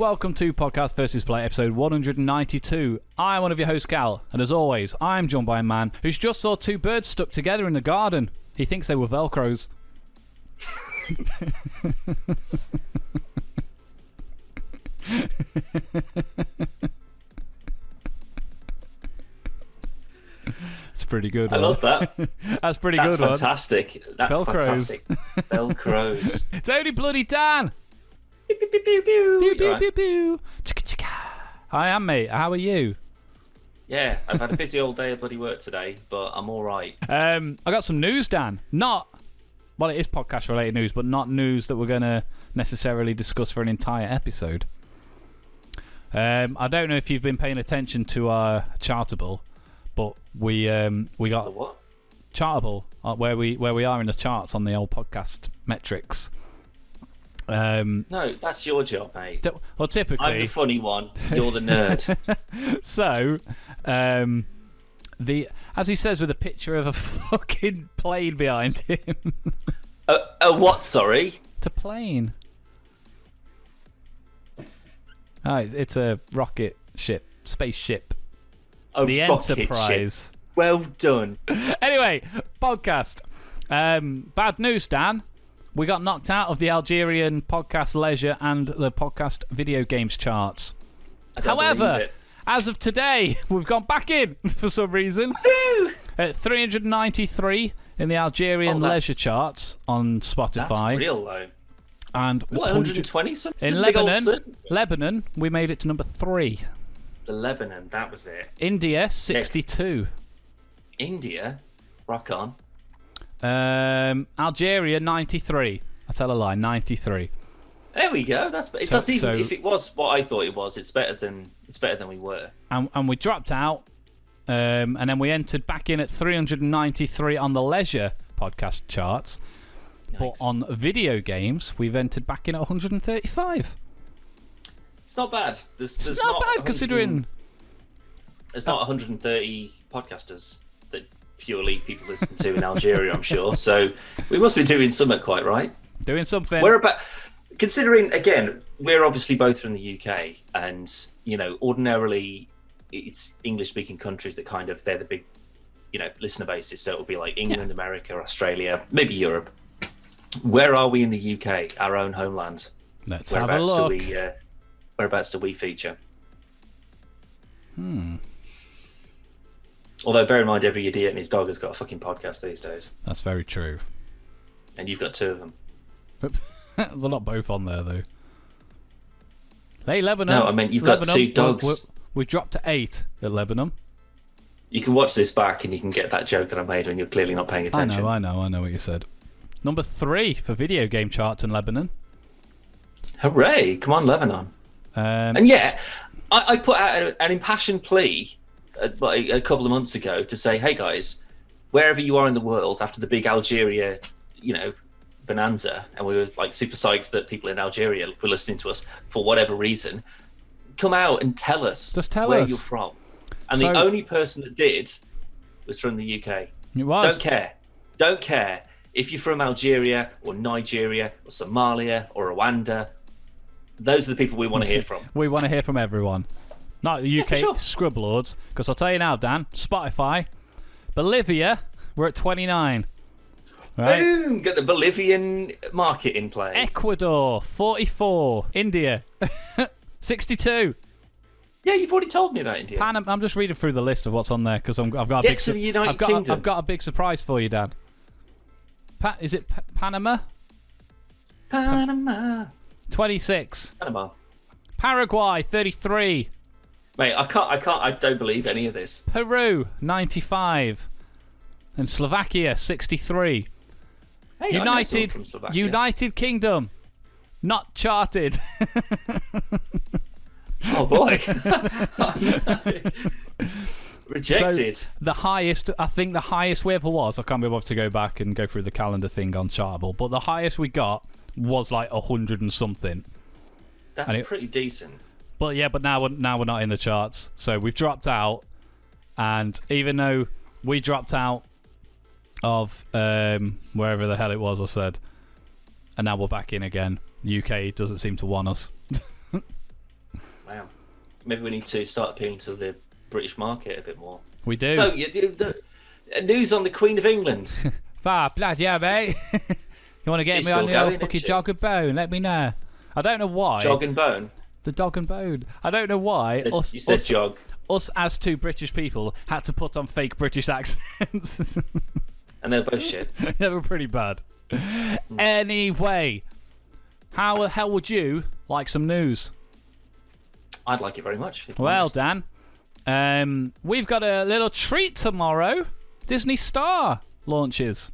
welcome to Podcast versus Play, episode 192. I'm one of your hosts, Cal, and as always, I'm joined by a man who's just saw two birds stuck together in the garden. He thinks they were Velcros. It's pretty good. I love that. That's pretty good. That's fantastic. That's Velcros. Fantastic. Velcros. Tony bloody Dan. Pew, pew, pew, pew, pew. Pew, pew, Right. pew, pew. Chicka, chicka. Hi, I'm mate. How are you? Yeah, I've had a busy old day of bloody work today, but I'm all right. I got some news, Dan. Well, it is podcast-related news, but not news that we're going to necessarily discuss for an entire episode. I don't know if you've been paying attention to our Chartable, but we got The what? Chartable, where we are in the charts on the old podcast metrics. No, that's your job, mate. Well, typically, I'm the funny one. You're the nerd. So, as he says with a picture of a fucking plane behind him. A what? Sorry. It's a plane. Oh, it's a rocket ship, spaceship. The rocket Enterprise. ship. Well done. Anyway, podcast. Bad news, Dan. We got knocked out of the Algerian podcast leisure and the podcast video games charts. However, as of today, we've gone back in for some reason. At 393 in the Algerian leisure charts on Spotify. That's real low. And 120 something? in Lebanon, we made it to number 3. The Lebanon, that was it. India, 62. India? Rock on. Algeria, 93. I tell a lie, 93. There we go. If it was what I thought it was, it's better than we were. And we dropped out, and then we entered back in at 393 on the leisure podcast charts. Yikes. But on video games, we've entered back in at 135. It's not bad. There's not bad considering. There's not 130 podcasters that purely people listen to in Algeria, I'm sure. So we must be doing something quite right. Doing something. Considering, again, we're obviously both from the UK, and ordinarily it's English-speaking countries that they're the big, listener bases. So it'll be like England, America, Australia, maybe Europe. Where are we in the UK, our own homeland? Let's have a look. Whereabouts do we feature? Although, bear in mind, every idiot and his dog has got a fucking podcast these days. That's very true. And you've got 2 of them. They're not both on there, though. Hey, Lebanon. No, I mean, you've got 2 dogs. We've dropped to 8 at Lebanon. You can watch this back and you can get that joke that I made when you're clearly not paying attention. I know what you said. Number 3 for video game charts in Lebanon. Hooray! Come on, Lebanon. And yeah, I put out an impassioned plea a couple of months ago to say, hey guys, wherever you are in the world after the big Algeria, bonanza, and we were like super psyched that people in Algeria were listening to us for whatever reason, come out and tell us where you're from. And the only person that did was from the UK. It was. Don't care if you're from Algeria or Nigeria or Somalia or Rwanda. Those are the people we want to hear from. We want to hear from everyone. Not the UK sure. scribblords. Because I'll tell you now, Dan, Spotify, Bolivia, we're at 29. Right? Boom! Got the Bolivian market in play. Ecuador, 44. India, 62. Yeah, you've already told me that, India. I'm just reading through the list of what's on there because I've got a big. To the United Kingdom. I've got a big surprise for you, Dan. Is it Panama? Panama. 26. Panama. Paraguay, 33. Mate, I don't believe any of this. Peru, 95. And Slovakia, 63. Hey, United Kingdom, not charted. Oh boy. Rejected. So the highest we ever was, I can't be able to go back and go through the calendar thing on Chartable, but the highest we got was like 100 and something. That's pretty decent. But now we're not in the charts, so we've dropped out. And even though we dropped out of wherever the hell it was, I said, and now we're back in again, UK doesn't seem to want us. maybe we need to start appealing to the British market a bit more. We do. So, news on the Queen of England. Far bloody yeah, mate. You want to get She's me on still the old going, fucking isn't she? jog and bone? Let me know. I don't know why. Jog and bone. The dog and bone. I don't know why. You said jog. Us as two British people had to put on fake British accents. And they're both shit. They were pretty bad. Anyway, how the hell would you like some news? I'd like it very much. Well, Dan, we've got a little treat tomorrow. Disney Star launches.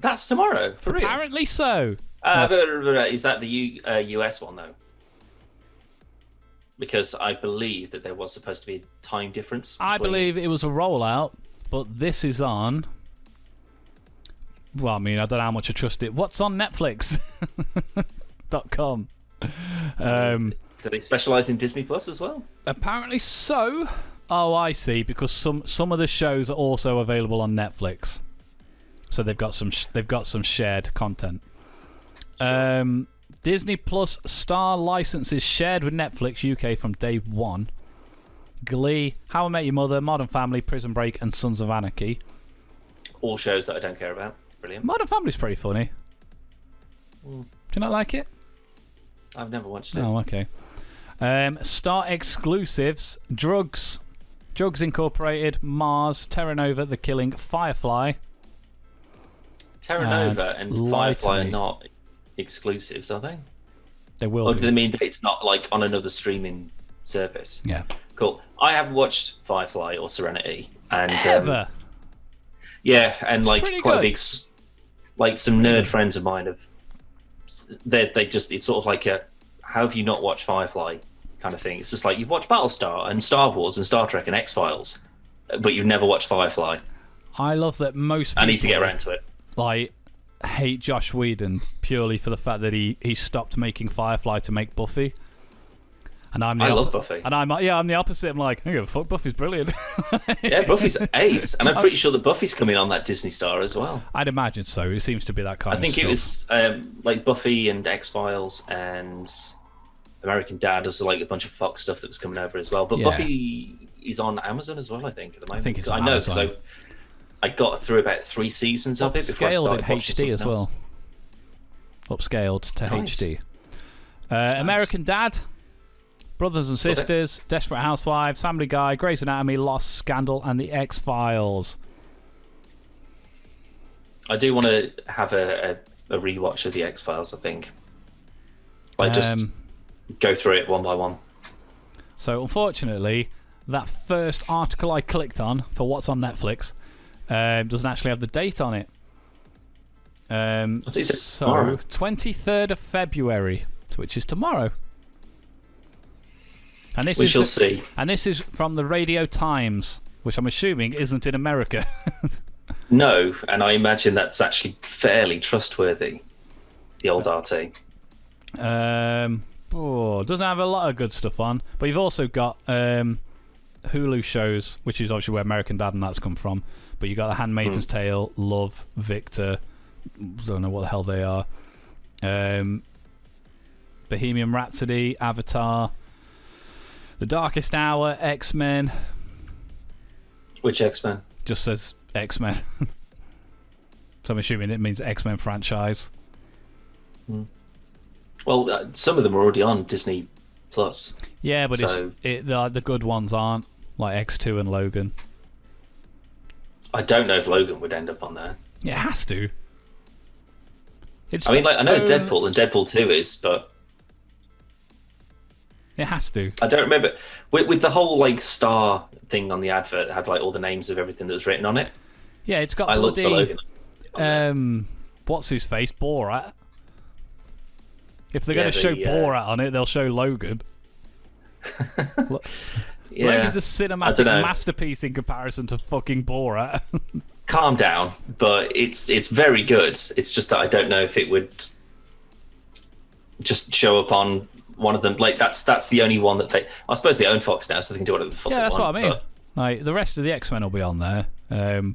That's tomorrow, for real? Apparently so. But is that the US one, though? Because I believe that there was supposed to be a time difference. I believe it was a rollout, but this is on... Well, I mean, I don't know how much I trust it. What's on Netflix? .com. Do they specialise in Disney Plus as well? Apparently so. Oh, I see. Because some of the shows are also available on Netflix, so they've got some shared content. Sure. Disney Plus Star licenses shared with Netflix UK from day one. Glee, How I Met Your Mother, Modern Family, Prison Break, and Sons of Anarchy. All shows that I don't care about. Brilliant. Modern Family's pretty funny. Do you not like it? I've never watched it. Oh, okay. Star exclusives: Drugs Incorporated, Mars, Terra Nova, The Killing, Firefly. Terra Nova and Firefly are not exclusives, are they? They will. Or be. do they mean that it's not like on another streaming service? Yeah. Cool. I haven't watched Firefly or Serenity, and Ever. yeah, and It's like pretty quite good. a big, like some nerd friends of mine have. They just it's sort of like a how have you not watched Firefly kind of thing. It's just like you've watched Battlestar and Star Wars and Star Trek and X-Files, but you've never watched Firefly. I love that most people I need to get around to it. like hate Josh Whedon purely for the fact that he stopped making Firefly to make Buffy. And I love Buffy. And I'm the opposite. I'm like, I don't give a fuck, Buffy's brilliant. Yeah, Buffy's ace. And I'm pretty sure that Buffy's coming on that Disney Star as well. I'd imagine so. It seems to be that kind of stuff. I think it was like Buffy and X-Files and American Dad. Was like a bunch of Fox stuff that was coming over as well. But Yeah. Buffy is on Amazon as well, I think, at the moment. I think it's on I know, Amazon. because I got through about 3 seasons of it before I Upscaled started in watching HD as something well. else. Upscaled to Nice. HD. American Dad, Brothers and Love it. Sisters, Desperate Housewives, Family Guy, Grey's Anatomy, Lost, Scandal, and The X-Files. I do want to have a rewatch of the X-Files, I think. Like, just go through it one by one. So, unfortunately, that first article I clicked on for what's on Netflix doesn't actually have the date on it. think it's So, tomorrow. 23rd of February, which is tomorrow. And this We is shall see. And this is from the Radio Times, which I'm assuming isn't in America. No, and I imagine that's actually fairly trustworthy. The old RT. Doesn't have a lot of good stuff on, but you've also got Hulu shows, which is obviously where American Dad and that's come from. But you got The Handmaid's Tale, Love, Victor, don't know what the hell they are. Bohemian Rhapsody, Avatar, The Darkest Hour, X-Men. Which X-Men? Just says X-Men. So I'm assuming it means X-Men franchise. Well, some of them are already on Disney Plus. Yeah, but So- the good ones aren't, like X2 and Logan. I don't know if Logan would end up on there. It has to. It's I mean, like I know own- Deadpool and Deadpool 2 is, but It has to. I don't remember with the whole like star thing on the advert. It had like all the names of everything that was written on it. Yeah, it's got I looked for bloody... Logan. What's his face? Borat. If they're Yeah, going to show the, Borat on it, they'll show Logan. Yeah, Logan's a I cinematic dunno. masterpiece in comparison to fucking Borat. Calm down, but it's very good. It's just that I don't know if it would just show up on one of them. Like that's the only one that they. I suppose they own Fox now, so they can do whatever the fuck Yeah, they that's want. what I mean. But, Like the rest of the X-Men will be on there,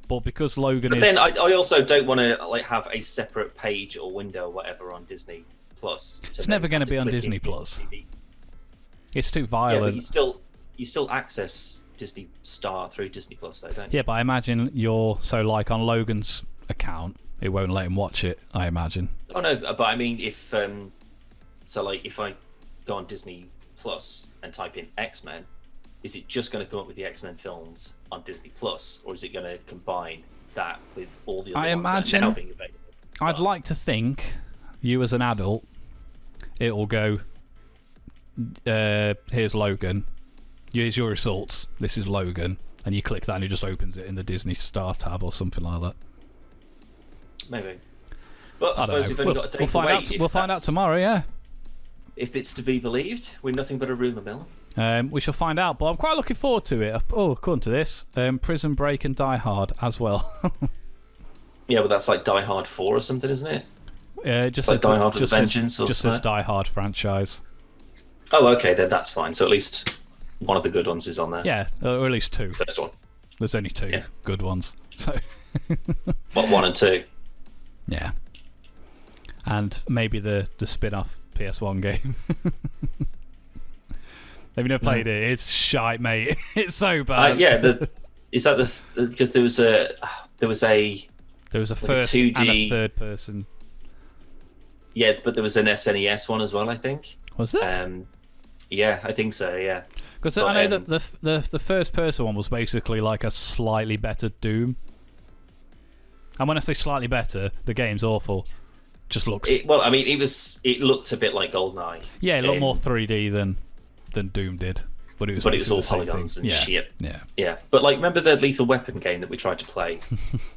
but because Logan but is... then I also don't want to like have a separate page or window or whatever on Disney Plus. It's never going to be on Disney Plus. It's too Yeah, violent. but you still access Disney Star through Disney Plus, though, don't you? Yeah, but I imagine like on Logan's account, it won't let him watch it. I imagine. Oh no, but I mean, if if I go on Disney Plus and type in X-Men, is it just going to come up with the X-Men films on Disney Plus, or is it going to combine that with all the other ones that are now being available? I'd like to think, you as an adult, it'll go, here's Logan, here's your results, this is Logan, and you click that and it just opens it in the Disney Star tab or something like that. Maybe. But I suppose we've only got a day to wait. We'll find out tomorrow, yeah. If it's to be believed, we're nothing but a rumour mill. We shall find out, but I'm quite looking forward to it. Oh, according to this, Prison Break and Die Hard as well. Yeah, but that's like Die Hard 4 or something, isn't it? Just like Die Hard with Vengeance or just says Die Hard franchise. Oh, okay, then that's fine. So at least one of the good ones is on there. Yeah, or at least two. First one. There's only two good ones. So. What, 1 and 2? Yeah. And maybe the spin-off PS1 game. Have you never played it? It's shite, mate. It's so bad. Is that because there was a first 2D and a third person. Yeah, but there was an SNES one as well, I think. Was there? Yeah, I think so. Yeah. Because I know that the first person one was basically like a slightly better Doom. And when I say slightly better, the game's awful. Just looks. It looked a bit like GoldenEye. Yeah, it looked more 3D than Doom did. But it was all polygons and shit. Yeah. Yeah. But like, remember the Lethal Weapon game that we tried to play?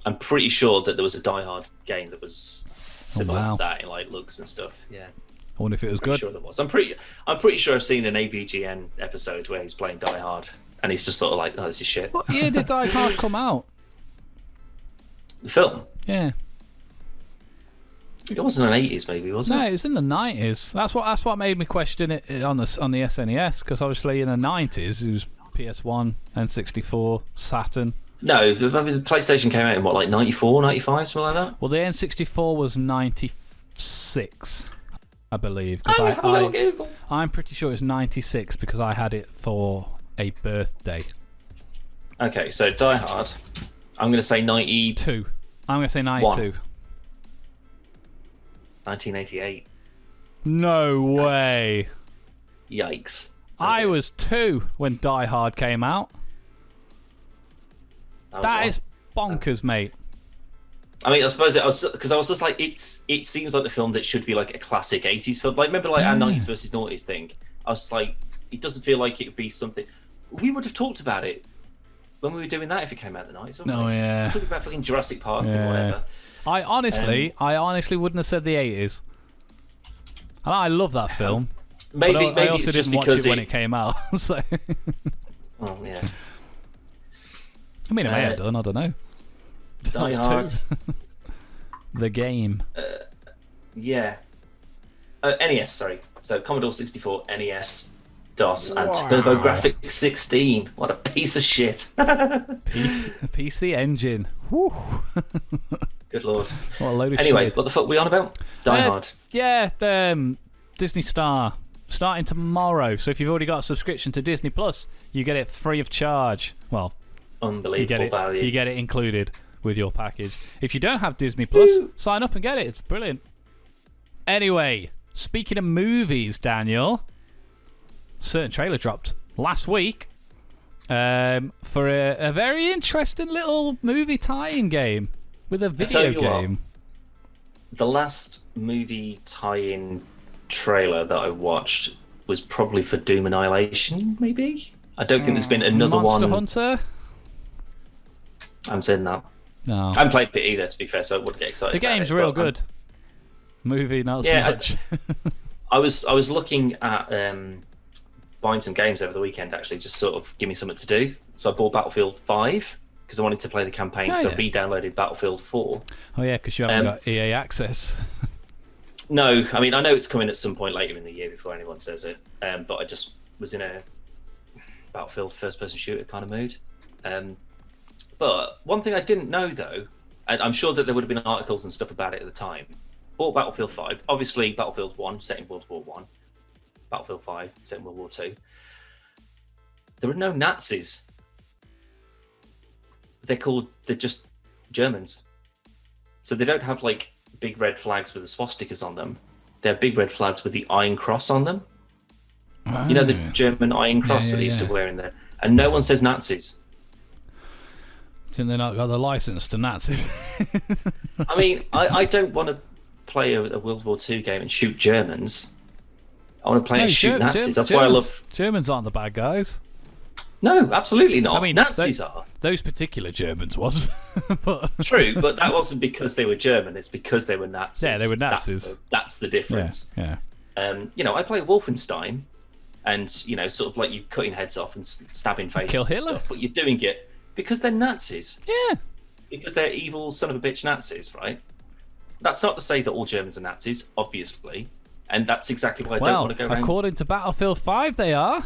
I'm pretty sure that there was a Die Hard game that was similar to that in like looks and stuff. Yeah. I wonder if it was good. Sure there was. I'm pretty sure I've seen an AVGN episode where he's playing Die Hard and he's just sort of like, oh, this is shit. What year did Die Hard come out? The film? Yeah. It wasn't in the 80s, maybe, was it? No, it was in the 90s. That's what made me question it on the SNES, because obviously in the 90s it was PS1, N64, Saturn. No, the PlayStation came out in what, like 94, 95, something like that? Well, the N64 was 96, I believe. I'm pretty sure it's 96 because I had it for a birthday. Okay, so Die Hard, I'm going to say 92. I'm going to say 92. 1988. No way. Yikes. I was 2 when Die Hard came out. That is bonkers, mate. I mean, I suppose I was just like, it seems like the film that should be like a classic 80s film. Like, remember like our 90s versus noughties thing? I was like, it doesn't feel like it would be something. We would have talked about it when we were doing that if it came out in the 90s. Oh, yeah. We talked about fucking Jurassic Park and whatever. I honestly wouldn't have said the 80s. And I love that film. Maybe I also it's didn't just watch because it when it came out. So. Oh, yeah. I mean, I may have done, I don't know. Die Hard. The game. Yeah. NES, sorry. So Commodore 64, NES, DOS, and TurboGrafx 16. What a piece of shit. PC Engine. Whew. Good lord. What a load of anyway, shit. What the fuck are we on about? Die Hard. Yeah, Disney Star. Starting tomorrow. So if you've already got a subscription to Disney Plus, you get it free of charge. Well, unbelievable value. You get it included with your package. If you don't have Disney Plus, sign up and get it. It's brilliant. Anyway, speaking of movies, Daniel, certain trailer dropped last week for a very interesting little movie tie-in game with a video game. The last movie tie-in trailer that I watched was probably for Doom Annihilation, maybe? I don't think there's been another Monster one. Hunter? I'm saying that. No. I haven't played it either, to be fair, so I wouldn't get excited. The game's real good. Movie, not so much. I was looking at buying some games over the weekend, actually, just sort of give me something to do. So I bought Battlefield 5 because I wanted to play the campaign, so I re-downloaded Battlefield 4. Oh, yeah, because you haven't got EA access. No, I mean, I know it's coming at some point later in the year before anyone says it, but I just was in a Battlefield first-person shooter kind of mood. But one thing I didn't know, though, and I'm sure that there would have been articles and stuff about it at the time, bought Battlefield 5, obviously Battlefield 1, set in World War 1, Battlefield 5, set in World War II. There are no Nazis. They're just Germans. So they don't have like big red flags with the swastikas on them. They have big red flags with the Iron Cross on them. Oh. You know, the German Iron Cross that they used to wear in there. And no one says Nazis. Think they not got the license to Nazis? I mean, I don't want to play a World War II game and shoot Germans. I want to play and shoot Nazis. That's why I love... Germans aren't the bad guys. No, absolutely not. I mean, Nazis are. Those particular Germans was. But... True, but that wasn't because they were German. It's because they were Nazis. Yeah, they were Nazis. That's the difference. Yeah. You know, I play Wolfenstein, and you know, sort of like you cutting heads off and stabbing faces. Kill Hitler. And stuff, but you're doing it because they're Nazis. Yeah. Because they're evil son of a bitch Nazis, right? That's not to say that all Germans are Nazis, obviously, and that's exactly why I don't want to go around. According to Battlefield 5, they are.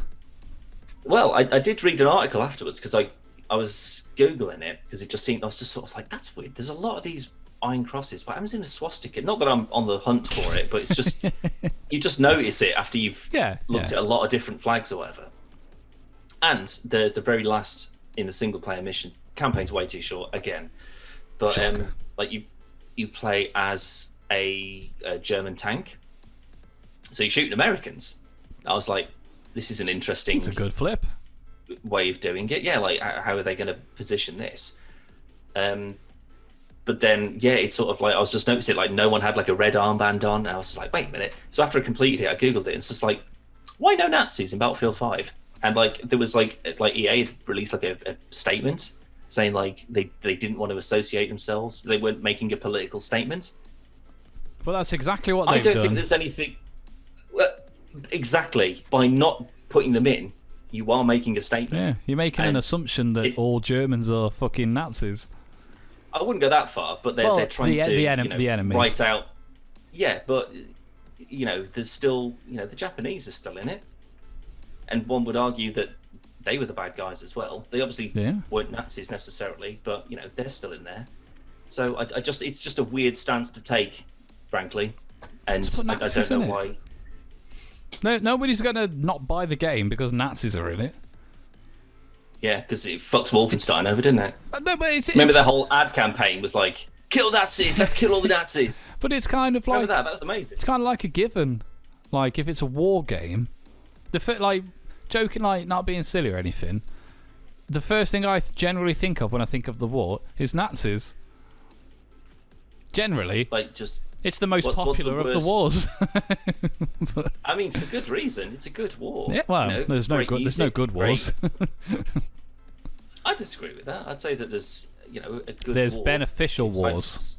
Well, I did read an article afterwards because I was Googling it because it just seemed, I was just sort of like, that's weird. There's a lot of these Iron Crosses, but I haven't seen a swastika. Not that I'm on the hunt for it, but it's just, you just notice it after you've looked at a lot of different flags or whatever. And the very last in the single player missions, campaign's way too short again. But like you play as a German tank. So you're shooting Americans. I was like, this is an interesting... It's a good flip. ...way of doing it. Yeah, like, how are they going to position this? But then, yeah, it's sort of like, I was just noticing, like, no one had, like, a red armband on. And I was like, wait a minute. So after I completed it, I Googled it. And it's just like, why no Nazis in Battlefield 5? And, like, there was, like EA had released, like, a statement saying, like, they didn't want to associate themselves. They weren't making a political statement. Well, that's exactly what they've done. I don't think there's anything... Well, exactly. By not putting them in, you are making a statement. Yeah, you're making an assumption that all Germans are fucking Nazis. I wouldn't go that far, but they're trying to the enemy. write out... Yeah, but, you know, there's still... You know, the Japanese are still in it. And one would argue that they were the bad guys as well. They obviously weren't Nazis necessarily, but, you know, they're still in there. So it's just a weird stance to take, frankly. And I don't know why... No, nobody's going to not buy the game because Nazis are in it. Yeah, because it fucked Wolfenstein over, didn't it? No, but remember the whole ad campaign was like, kill Nazis, let's kill all the Nazis. But it's kind of like... Remember that was amazing. It's kind of like a given. Like, if it's a war game, like, joking, like, not being silly or anything, the first thing I generally think of when I think of the war is Nazis. Generally. Like, just... It's the most popular of the wars. I mean, for good reason. It's a good war. Yeah, well, you know, there's no good wars. I disagree with that. I'd say that there's, you know, a good There's war beneficial wars.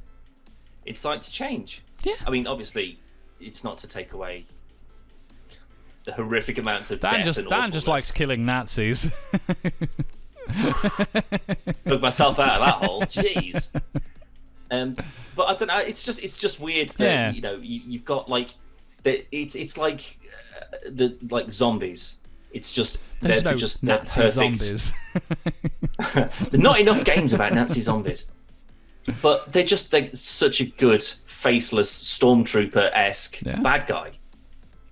Incites change. Yeah. I mean, obviously, it's not to take away the horrific amounts of death. Dan just likes killing Nazis. Took myself out of that hole. Jeez. But I don't know. It's just weird that you know you've got like it's like like zombies. It's just there's no just Nazi perfect. Zombies. Not enough games about Nazi zombies, but they're such a good faceless stormtrooper-esque bad guy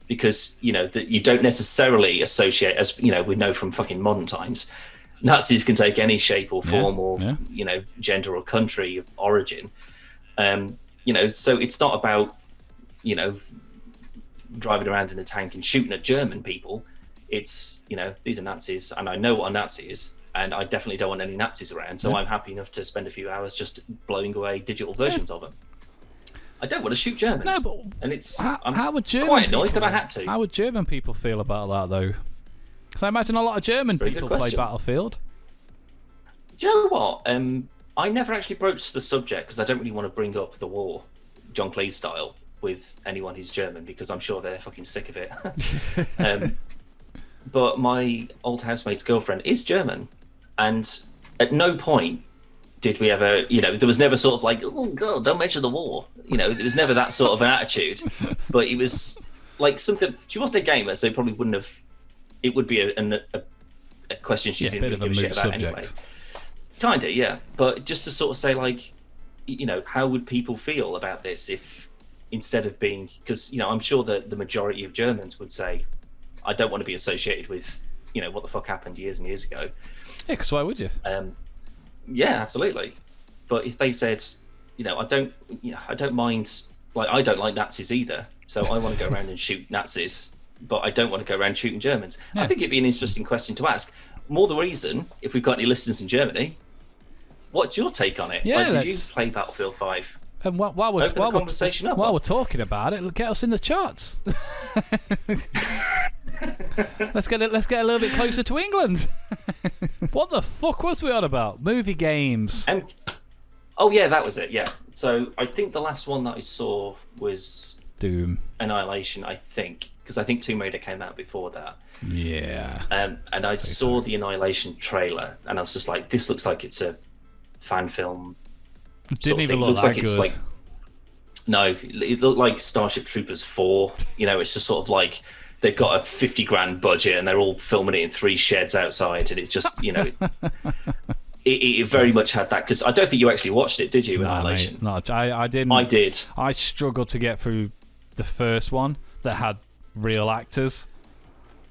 because you know that you don't necessarily associate, as you know we know from fucking modern times. Nazis can take any shape or form or, you know, gender or country of origin. You know, so it's not about, you know, driving around in a tank and shooting at German people. It's, you know, these are Nazis and I know what a Nazi is and I definitely don't want any Nazis around. So I'm happy enough to spend a few hours just blowing away digital versions of them. I don't want to shoot Germans. No, but and it's, how would German quite annoyed that I had to. How would German people feel about that, though? Because I imagine a lot of German people play Battlefield. Do you know what? I never actually broached the subject because I don't really want to bring up the war, John Cleese style, with anyone who's German because I'm sure they're fucking sick of it. But my old housemate's girlfriend is German, and at no point did we ever, you know, there was never sort of like, oh God, don't mention the war. You know, there was never that sort of an attitude. But it was like something. She wasn't a gamer, so it probably wouldn't have. It would be a question she didn't really give a shit about anyway. Kinda, yeah. But just to sort of say, like, you know, how would people feel about this if instead of being, because, you know, I'm sure that the majority of Germans would say, I don't want to be associated with, what the fuck happened years and years ago. Yeah, because why would you? Yeah, absolutely. But if they said, I don't mind, like, I don't like Nazis either, so I want to go around and shoot Nazis, but I don't want to go around shooting Germans. Yeah. I think it'd be an interesting question to ask. More the reason, if we've got any listeners in Germany, what's your take on it? Yeah, did you play Battlefield 5? And while we're talking about it, get us in the charts. Let's get a little bit closer to England. What the fuck was we on about? Movie games. Oh yeah, that was it. Yeah. So I think the last one that I saw was Doom, Annihilation. I think because I think Tomb Raider came out before that. Yeah. And I saw the Annihilation trailer, and I was just like, this looks like it's a fan film. It didn't even look that good. No, it looked like Starship Troopers 4. It's just sort of like they've got a 50 grand budget and they're all filming it in 3 sheds outside, and it's just, it very much had that, because I don't think you actually watched it, did you? Annihilation? No, I didn't. I did. I struggled to get through the first one that had real actors.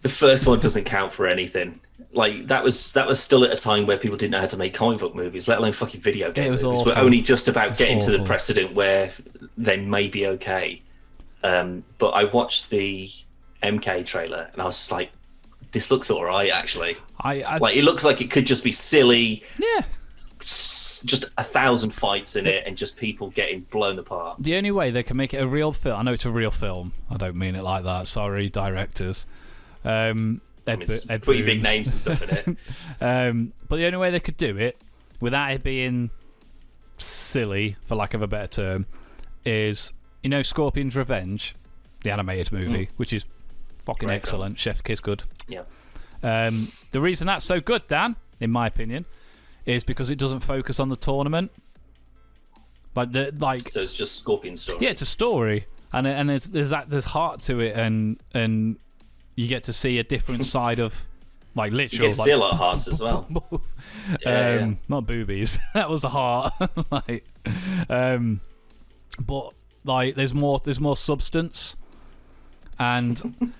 The first one doesn't count for anything. Like that was still at a time where people didn't know how to make comic book movies, let alone fucking video game movies. Awful. We're only just about getting to the precedent where they may be okay. But I watched the MK trailer and I was just like, this looks all right, actually. It looks like it could just be silly. Yeah. Just 1,000 fights in it and just people getting blown apart. The only way they can make it a real film, I know it's a real film, I don't mean it like that, sorry, directors. Pretty big names and stuff in it. But the only way they could do it without it being silly, for lack of a better term, is Scorpion's Revenge, the animated movie, which is fucking great excellent. Film. Chef Kiss good. Yeah. The reason that's so good, Dan, in my opinion, is because it doesn't focus on the tournament. So it's just Scorpion's story. Yeah, it's a story, and there's heart to it, and you get to see a different side of, literal. You get to see a lot of hearts as well. Not boobies. That was a heart. But there's more substance, and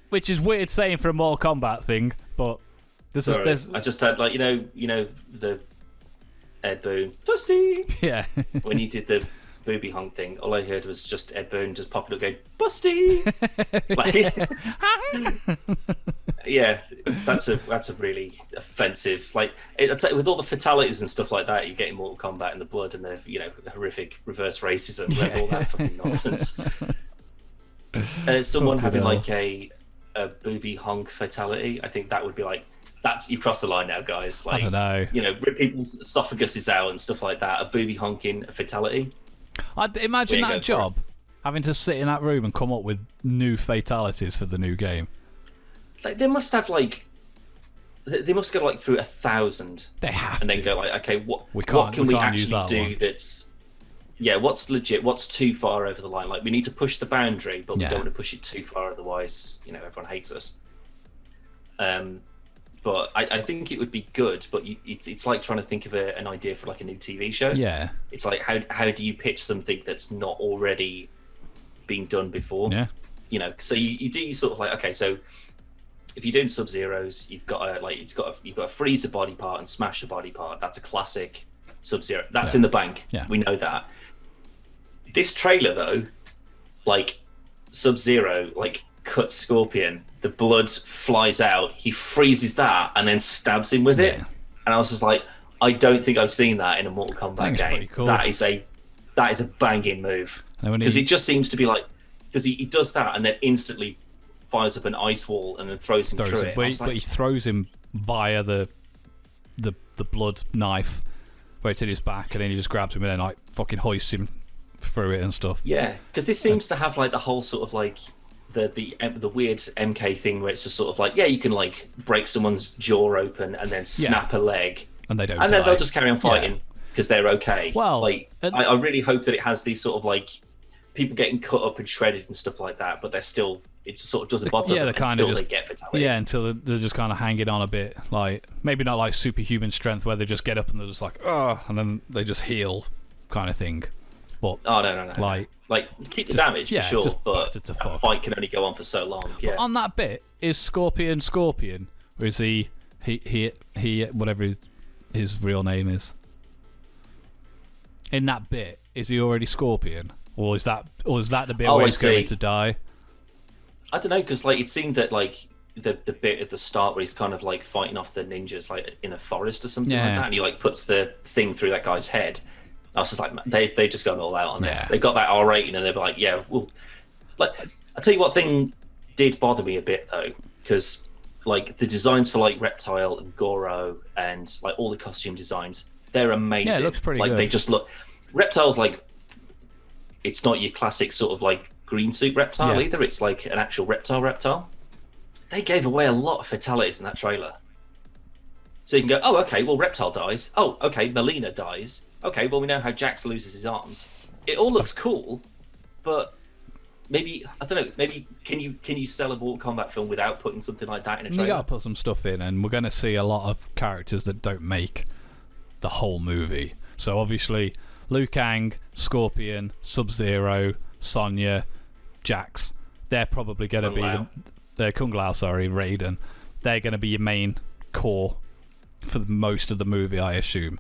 which is weird saying for a Mortal Kombat thing, but there's. I just had the Ed Boon Dusty. Yeah. When he did the booby honk thing, all I heard was just Ed Boon just popping up going, Busty! Yeah, that's a really offensive, with all the fatalities and stuff like that, you get in Mortal Kombat and the blood and the horrific reverse racism, all that fucking nonsense. Someone having a booby honk fatality, I think that would be you've crossed the line now, guys. I don't know. Rip people's esophaguses out and stuff like that. A booby honking fatality. I'd imagine that job, having to sit in that room and come up with new fatalities for the new game. They must have they must go through 1,000. They have and to. then go okay, what can we actually do that's what's legit, what's too far over the line? We need to push the boundary, but we don't want to push it too far, otherwise everyone hates us. But I think it would be good, but it's like trying to think of an idea for a new TV show. Yeah. It's how do you pitch something that's not already been done before? Yeah. So you do sort of okay, so if you're doing Sub-Zeros, you've got you've got to freeze a body part and smash a body part. That's a classic Sub-Zero. That's in the bank. Yeah. We know that. This trailer though, Sub-Zero cuts Scorpion, the blood flies out, he freezes that and then stabs him with it. And I was just I don't think I've seen that in a Mortal Kombat game. Pretty cool. That is a banging move, because it just seems to be because he does that and then instantly fires up an ice wall and then throws him through it. But he throws him via the blood knife where it's in his back, and then he just grabs him and then fucking hoists him through it and stuff. Yeah, because this seems to have the whole sort of the weird MK thing where it's just sort of you can break someone's jaw open and then snap a leg, and they don't, and then they'll just carry on fighting because they're okay. Well, I really hope that it has these sort of people getting cut up and shredded and stuff like that, but they're still, it sort of doesn't bother them until they get fatalities. Yeah, until they're just kind of hanging on a bit, maybe not superhuman strength where they just get up and they're just and then they just heal kind of thing. But no. Like, keep the damage, for sure, but a fight can only go on for so long. Yeah. But on that bit, is Scorpion, or is he whatever his real name is? In that bit, is he already Scorpion, or is that the bit where he's going to die? I don't know, because like it seemed that like the bit at the start where he's kind of like fighting off the ninjas like in a forest or something like that, and he like puts the thing through that guy's head. I was just like, they just gone all out on this. They got that R rating, and they're like, yeah, well, like I tell you what thing did bother me a bit though, because like the designs for like Reptile and Goro and like all the costume designs, they're amazing. Yeah, it looks pretty good. Like they just look. Reptile's like, it's not your classic sort of like green suit reptile either. It's like an actual reptile. They gave away a lot of fatalities in that trailer. So you can go, oh, okay, well, Reptile dies. Oh, okay, Melina dies. Okay, well, we know how Jax loses his arms. It all looks cool, but maybe, I don't know, maybe can you sell a Mortal Kombat film without putting something like that in a trailer? You gotta put some stuff in, and we're gonna see a lot of characters that don't make the whole movie. So obviously, Liu Kang, Scorpion, Sub-Zero, Sonya, Jax, they're probably gonna be Kung Lao, Raiden. They're gonna be your main core for most of the movie, I assume.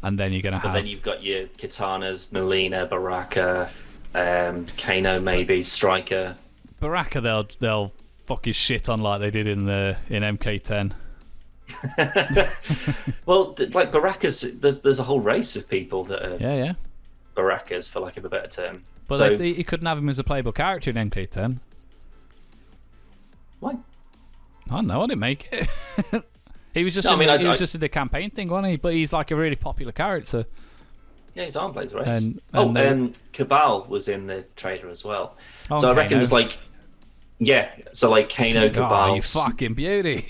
And then you're going to have... But then you've got your Katanas, Melina, Baraka, Kano maybe, Striker. Baraka, they'll fuck his shit on like they did in MK10. Well, like Barakas, there's a whole race of people that are Barakas, for lack of a better term. But so, you couldn't have him as a playable character in MK10. Why? I don't know, I didn't make it. He was just he was just in the campaign thing, wasn't he? But he's like a really popular character. Yeah, he's Armblades, right? Cabal was in the trailer as well. Oh, so I reckon there's like, so like Kano, Cabal. Oh, you fucking beauty.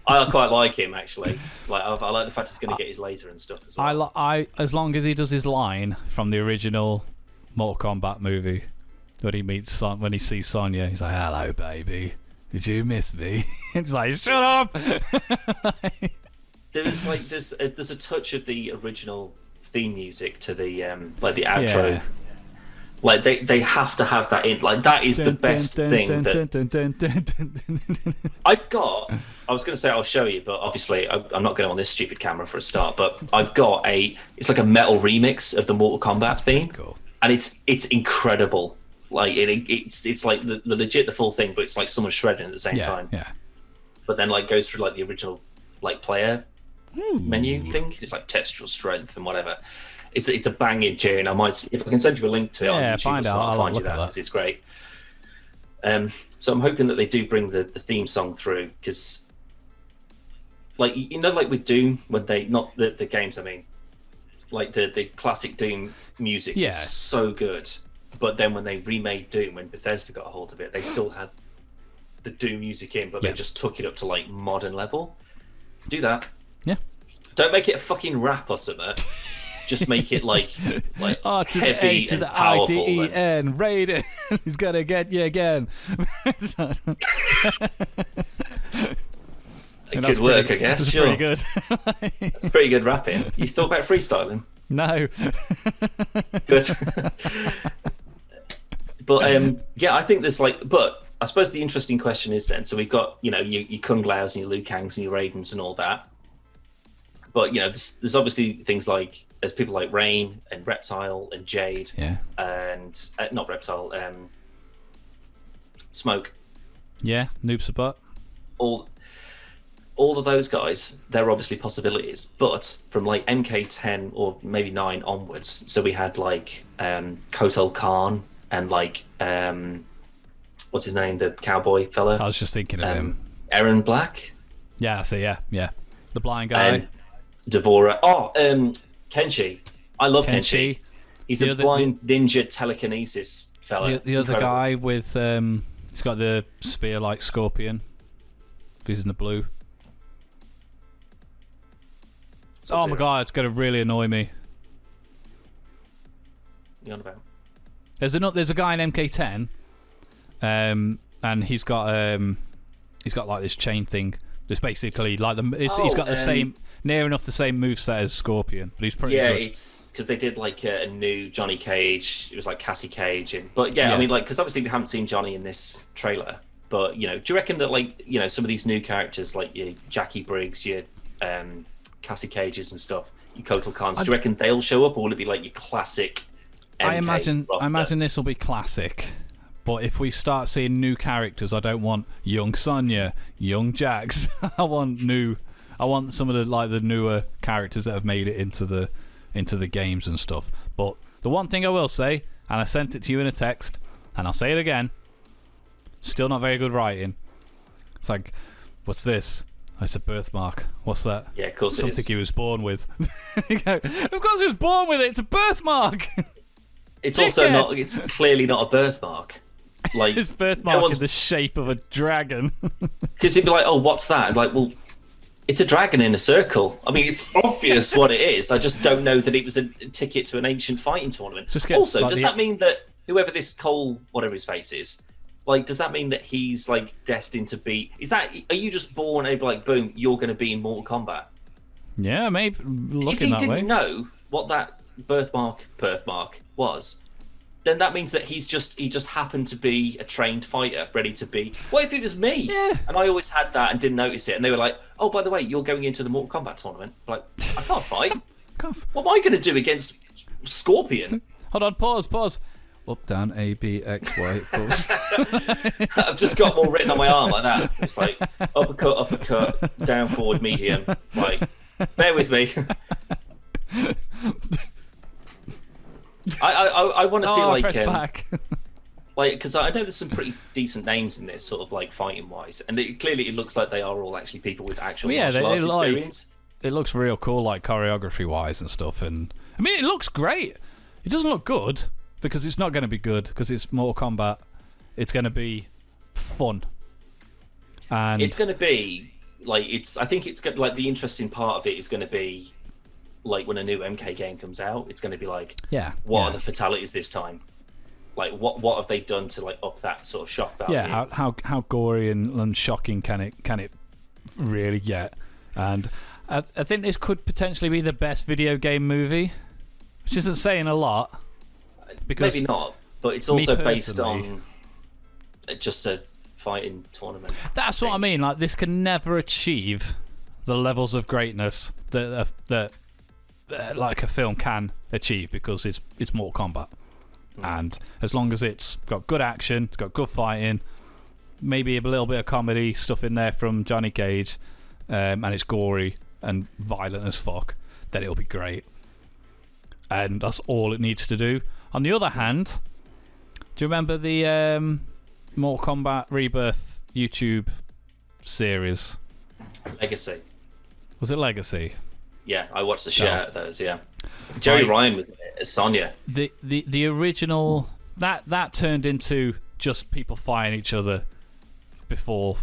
I quite like him actually. Like I like the fact he's going to get his laser and stuff as well. I as long as he does his line from the original Mortal Kombat movie when he sees Sonya, he's like, "Hello, baby. Did you miss me?" It's like, shut up. There's a touch of the original theme music to the like the outro. Yeah. Like they have to have that in. Like that is the best thing that I've got. I was going to say I'll show you, but obviously I'm not going on this stupid camera for a start. But I've got it's like a metal remix of the Mortal Kombat theme, cool. And it's incredible. Like it's like the legit the full thing, but it's like someone shredding at the same time. Yeah. But then like goes through like the original like player menu thing. It's like textural strength and whatever. It's a banging tune. I might, if I can send you a link to it on YouTube, I'll find you that because it's great. So I'm hoping that they do bring the theme song through because, like like with Doom when they not the games. I mean, like the classic Doom music is so good. But then when they remade Doom, when Bethesda got a hold of it, they still had the Doom music in, but they just took it up to like modern level. Do that. Yeah. Don't make it a fucking rap or something. Just make it like R to heavy the A to and the powerful. IDEN. Raiden. He's gonna get you again. Good work, I guess. Sure. Pretty good. That's pretty good rapping. You thought about freestyling? No. Good. But I think there's but I suppose the interesting question is then, so we've got, your Kung Laos and your Liu Kangs and your Raidens and all that. But, there's obviously things like, there's people like Rain and Reptile and Jade. Yeah. And, not Reptile, Smoke. Yeah, Noob Sabot. All of those guys, they're obviously possibilities. But from like MK10 or maybe 9 onwards, so we had like Kotal Khan and like what's his name, the cowboy fella. I was just thinking of him. Aaron Black. Yeah, I see. Yeah, the blind guy. Devora. Kenshi. I love Kenshi. He's a blind ninja telekinesis fella. The other guy with he's got the spear like Scorpion. He's in the blue. Oh my god, it's gonna really annoy me. What are you on about? There's a guy in MK10, and he's got like this chain thing It's basically like he's got the same, near enough the same moveset as Scorpion, but he's pretty good. It's because they did like a new Johnny Cage. It was like Cassie Cage, but I mean, like, because obviously we haven't seen Johnny in this trailer. But do you reckon that, like, some of these new characters, like your Jackie Briggs, your Cassie Cages and stuff, your Kotal Khans, do you reckon they'll show up, or will it be like your classic MK I imagine roster? this will be classic. But if we start seeing new characters, I don't want young Sonya, young Jax. I want some of the newer characters that have made it into the games and stuff. But the one thing I will say, and I sent it to you in a text, and I'll say it again, still not very good writing. It's like, what's this? Oh, it's a birthmark. What's that? Yeah, of course Something it is. he was born with. You go, of course he was born with it. It's a birthmark. It's also not. It's clearly not a birthmark. Like, his birthmark is the shape of a dragon. Because he'd be like, "Oh, what's that?" I'm like, "Well, it's a dragon in a circle." I mean, it's obvious what it is. I just don't know that it was a ticket to an ancient fighting tournament. Also, does that mean that whoever this Cole, whatever his face is, like, does that mean that he's like destined to be? Are you just born and like, boom, you're going to be in Mortal Kombat? Yeah, maybe. If he didn't know what that birthmark was, then that means that he just happened to be a trained fighter, ready to be. What if it was me? Yeah. And I always had that and didn't notice it, and they were like, "Oh, by the way, you're going into the Mortal Kombat tournament." Like, I can't fight. What am I going to do against Scorpion? Hold on, pause. Up, down, A, B, X, Y. I've just got them all written on my arm like that. It's like uppercut, down, forward, medium. Like, bear with me. I want to see like press back. like, because I know there's some pretty decent names in this, sort of like fighting wise, and it looks like they are all actually people with actual martial arts experience. It looks real cool, like choreography wise and stuff, and I mean it looks great. It doesn't look good because it's not going to be good because it's Mortal Kombat. It's going to be fun, and it's going to be like I think it's going like the interesting part of it is going to be like when a new MK game comes out, it's going to be like, what are the fatalities this time? Like, what have they done to like up that sort of shock value? Yeah, how gory and shocking can it really get? And I think this could potentially be the best video game movie, which isn't saying a lot. Because maybe not, but it's also based on just a fighting tournament. That's what I mean. Like, this can never achieve the levels of greatness that like a film can achieve because it's Mortal Kombat. And as long as it's got good action, it's got good fighting, maybe a little bit of comedy stuff in there from Johnny Cage, and it's gory and violent as fuck, then it'll be great. And that's all it needs to do. On the other hand, do you remember the Mortal Kombat Rebirth YouTube series? Legacy. Was it Legacy? Yeah, I watched the shit out of those. Yeah, Jerry Ryan was in it as Sonya. The original that turned into just people fighting each other before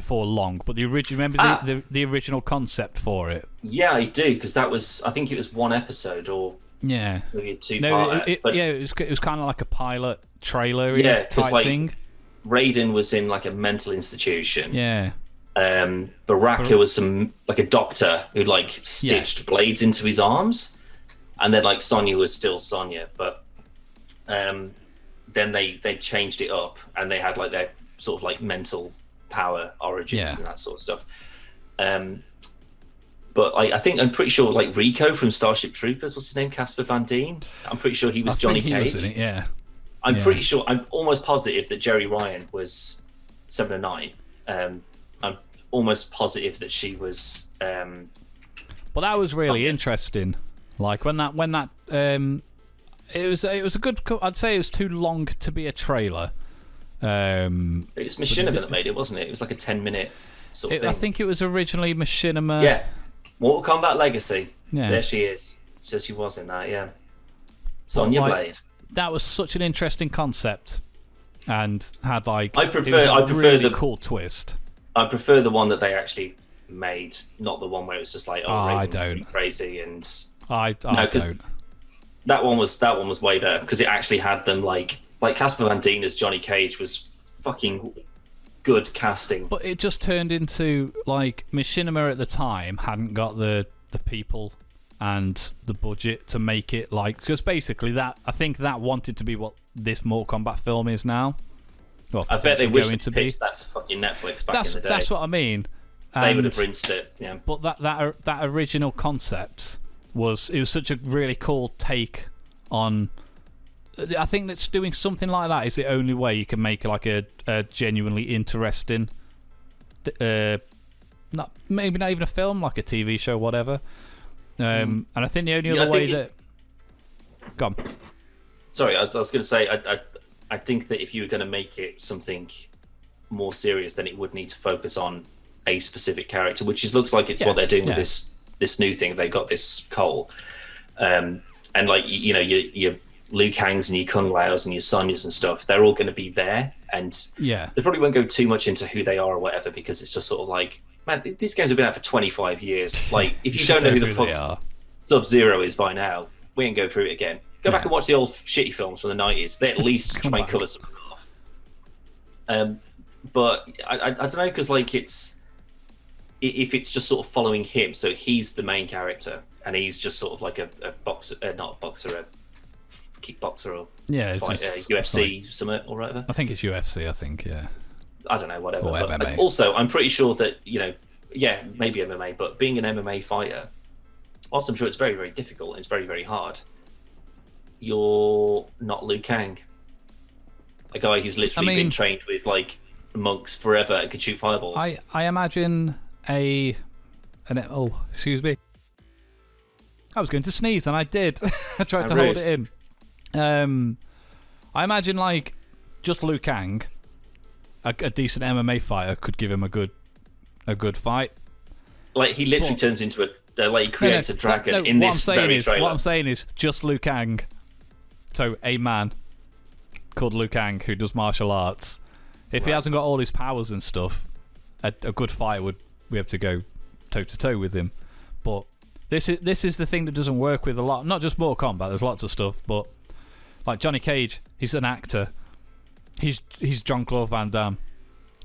long. But the original, remember the original concept for it? Yeah, I do, because I think it was one episode or maybe a two-part. It was kind of like a pilot trailer type like, thing. Raiden was in like a mental institution. Yeah. Baraka was like a doctor who like stitched blades into his arms, and then like Sonya was still Sonya, but then they changed it up and they had like their sort of like mental power origins and that sort of stuff. But I'm pretty sure like Rico from Starship Troopers, what's his name, Casper Van Dien? I'm pretty sure he was Johnny Cage. He was in it, I'm pretty sure. I'm almost positive that Jerry Ryan was 7 or 9. I'm almost positive that she was. Well, that was really interesting. Like when that it was a good. I'd say it was too long to be a trailer. It was Machinima that made it, wasn't it? It was like a 10-minute sort of thing. I think it was originally Machinima. Yeah, Mortal Kombat Legacy. Yeah, there she is. So she was in that. Yeah, Sonya Blade. That was such an interesting concept, and had like I prefer really the cool twist. I prefer the one that they actually made, not the one where it was just like, I don't crazy and I don't. That one was way better because it actually had them like Casper Van Dien as Johnny Cage was fucking good casting. But it just turned into, like, Machinima at the time hadn't got the people and the budget to make it, like, just basically that. I think that wanted to be what this Mortal Kombat film is now. Well, I bet they wish they pitched that to fucking Netflix back in the day. That's what I mean. They would have rinsed it, yeah. But that original concept was such a really cool take on. I think that's doing something like that is the only way you can make like a genuinely interesting, maybe not even a film, like a TV show, whatever. And I think the only other way that. Go on. Sorry, I was going to say I think that if you were going to make it something more serious, then it would need to focus on a specific character, which looks like it's what they're doing with this new thing. They got this Cole, and like your Liu Kangs and your Kung Laos and your Sonyas and stuff, they're all going to be there, and they probably won't go too much into who they are or whatever, because it's just sort of like, man, these games have been out for 25 years. Like, if you don't know who the fuck Sub-Zero is by now, we ain't go through it again. Go back and watch the old shitty films from the 90s. They at least try and cover some off. But I don't know, because like if it's just sort of following him, so he's the main character, and he's just sort of like a boxer, not a boxer, a kickboxer or UFC something or whatever. I think it's UFC. I think I don't know, whatever. Or but MMA. Also, I'm pretty sure that maybe MMA, but being an MMA fighter, whilst I'm sure it's very, very difficult and it's very, very hard, you're not Liu Kang, a guy who's literally been trained with like monks forever and could shoot fireballs. I imagine excuse me. I was going to sneeze and I did. I tried to hold it in. I imagine like just Liu Kang, a decent MMA fighter could give him a good fight. Like he literally turns into he creates a dragon in this very trailer. What I'm saying is just Liu Kang. So a man called Liu Kang who does martial arts. If he hasn't got all his powers and stuff, a good fighter would be able to go toe to toe with him. But this is the thing that doesn't work with a lot. Not just Mortal Kombat. There's lots of stuff, but like Johnny Cage, he's an actor. He's Jean-Claude Van Damme.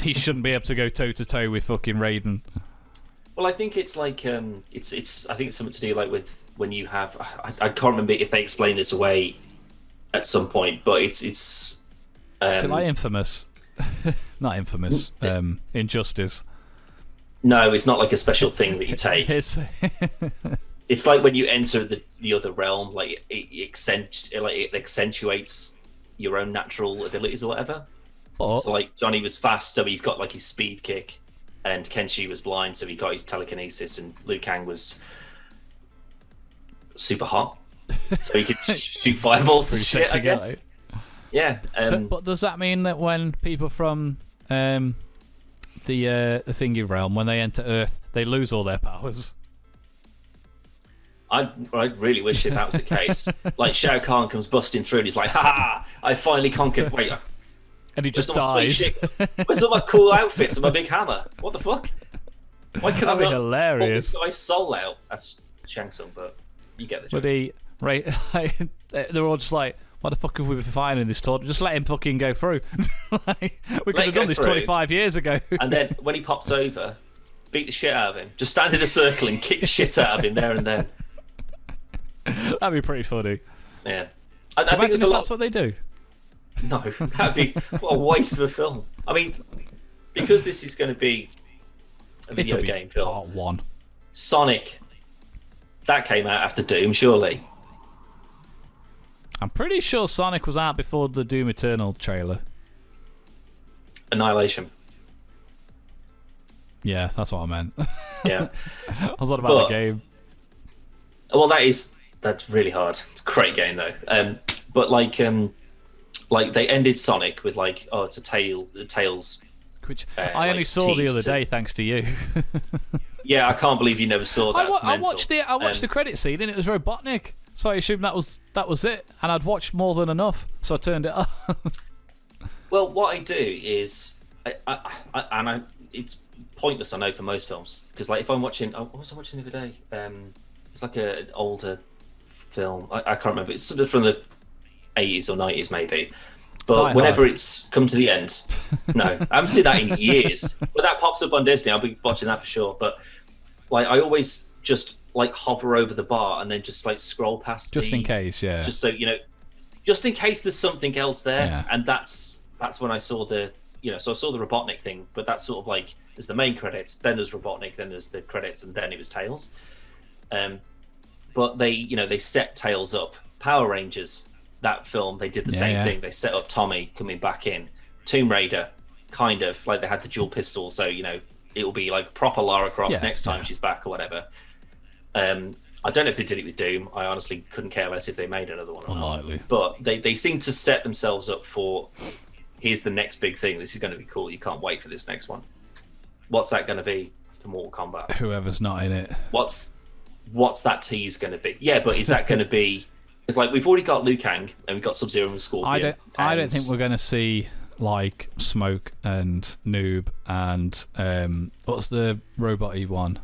He shouldn't be able to go toe to toe with fucking Raiden. Well, I think it's like I think it's something to do like with when you have I can't remember if they explain this away at some point, but it's is it like Infamous? Not Infamous. Injustice. No, it's not like a special thing that you take. It's like when you enter the other realm, like it accentuates your own natural abilities or whatever. So like Johnny was fast, so he's got like his speed kick, and Kenshi was blind, so he got his telekinesis, and Liu Kang was super hot, so he could shoot fireballs and shit, I guess. Guy. Yeah. But does that mean that when people from the thingy realm, when they enter Earth, they lose all their powers? I really wish that was the case. Like Shao Kahn comes busting through and he's like, "Ha! I finally conquered." Wait, and he just dies. Where's all my cool outfits and my big hammer? What the fuck? Why could I not hilarious. pull this guy's soul out? That's Shang Tsung, but you get the joke. They're all just like, why the fuck have we been fighting in this tournament? Just let him fucking go through. We could have done this 25 years ago. And then when he pops over, beat the shit out of him. Just stand in a circle and kick the shit out of him there and then. That'd be pretty funny. Yeah. I think that's what they do. No, that'd be what a waste of a film. I mean, because this is going to be a video game film. Part 1. Sonic. That came out after Doom, surely. I'm pretty sure Sonic was out before the Doom Eternal trailer. Annihilation. Yeah, that's what I meant. Yeah. I was on about the game. Well, that's really hard. It's a great game though. But like they ended Sonic with like, oh, it's a Tails. Which I only saw the other day, thanks to you. Yeah, I can't believe you never saw that. I watched the credit scene and it was Robotnik. So I assumed that was it, and I'd watched more than enough, so I turned it off. Well, what I do is, it's pointless, I know, for most films, because like if I'm watching, what was I watching the other day? It's like an older film. I can't remember. It's sort of from the 80s or 90s maybe. But whenever it's come to the end, no, I haven't seen that in years. But that pops up on Disney. I'll be watching that for sure. But like, I always just like hover over the bar and then just like scroll past. Just in case, yeah. Just so you know, just in case there's something else there. Yeah. And that's when I saw the, so I saw the Robotnik thing. But that's sort of like, there's the main credits, then there's Robotnik, then there's the credits, and then it was Tails. But they set Tails up. Power Rangers. That film, they did the same thing. They set up Tommy coming back in. Tomb Raider, kind of like they had the dual pistol, so it will be like proper Lara Croft next time she's back or whatever. I don't know if they did it with Doom. I honestly couldn't care less if they made another one or Unlikely. not. But they seem to set themselves up for, here's the next big thing. This is going to be cool. You can't wait for this next one. What's that going to be for Mortal Kombat? Whoever's not in it. What's that tease going to be? Yeah, but is that going to be? It's like we've already got Liu Kang and we've got Sub-Zero and Scorpion. I don't think we're going to see like Smoke and Noob and what's the robot-y one?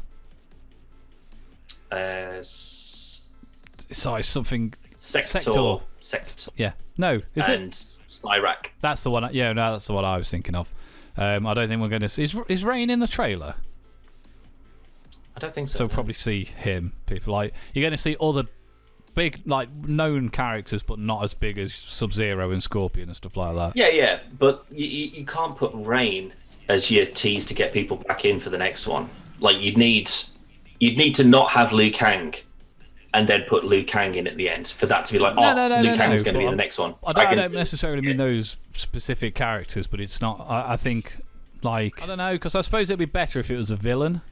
Sorry, something. Sector. Yeah. No, is and Spyrack. That's the one. Yeah, no, that's the one I was thinking of. I don't think we're going to see. Is Rain in the trailer? I don't think so. So we'll probably see him. People like you're going to see other big, like known characters, but not as big as Sub-Zero and Scorpion and stuff like that. Yeah, but you can't put Rain as your tease to get people back in for the next one. Like you'd need to not have Liu Kang, and then put Liu Kang in at the end for that to be like, Liu Kang is going to be in the next one. I don't necessarily mean those specific characters, but it's not. I think like I don't know, because I suppose it'd be better if it was a villain.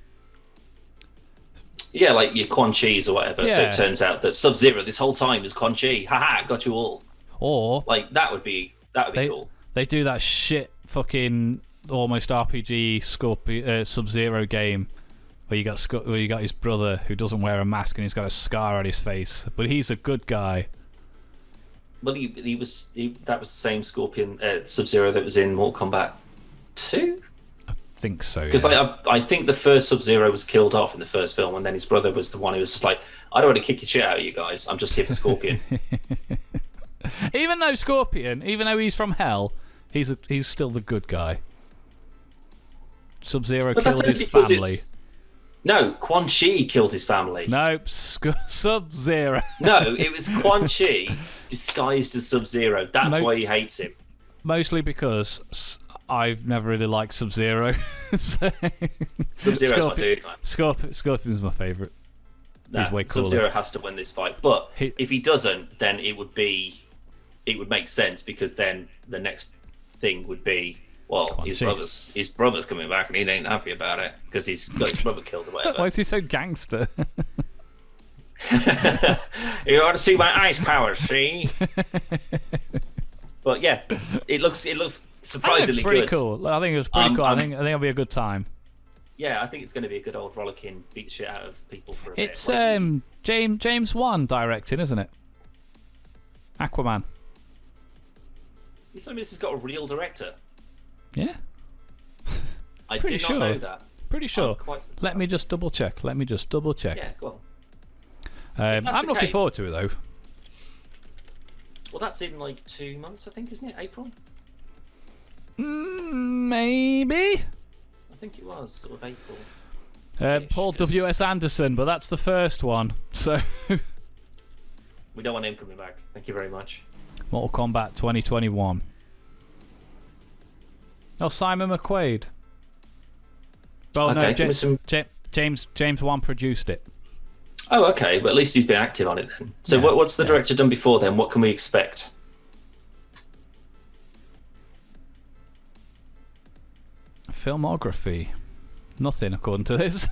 Yeah, like your Quan Chi's or whatever. Yeah. So it turns out that Sub-Zero this whole time is Quan Chi. Haha, got you all. Or like that would be cool. They do that shit fucking almost RPG Sub-Zero game where you got his brother who doesn't wear a mask and he's got a scar on his face, but he's a good guy. Well, that was the same Scorpion Sub-Zero that was in Mortal Kombat 2. I think so, because I think the first Sub-Zero was killed off in the first film, and then his brother was the one who was just like, I don't want to kick your shit out of you guys, I'm just here for Scorpion. Even though he's from hell, he's still the good guy. Sub-Zero killed his family. No, Quan Chi killed his family. Nope, Sub-Zero. No, it was Quan Chi disguised as Sub-Zero. That's why he hates him. Mostly because I've never really liked Sub-Zero. So Sub-Zero's my dude, man. Scorpion's my favourite. He's way cooler. Sub-Zero has to win this fight, but if he doesn't, then it would make sense, because then the next thing would be, well, his brother's coming back and he ain't happy about it because he's got his brother killed or whatever. Why is he so gangster? You want to see my ice powers, see? But yeah, it looks surprisingly good. Pretty cool. I think it was pretty cool. I think it'll be a good time. Yeah, I think it's going to be a good old rollicking, beat shit out of people for a bit. It's James Wan directing, isn't it? Aquaman. You telling me this has got a real director? Yeah. I did not know that. Pretty sure. Let me just double check. Yeah, go on. I'm looking forward to it though. Well, that's in like 2 months, I think, isn't it? April? Maybe. I think it was sort of April. Paul W.S. Anderson, but that's the first one. So we don't want him coming back. Thank you very much. Mortal Kombat 2021. Oh, Simon McQuaid. Oh okay, no, James Wan produced it. Oh, okay. But at least he's been active on it then. So what's the director done before then? What can we expect? Filmography. Nothing, according to this.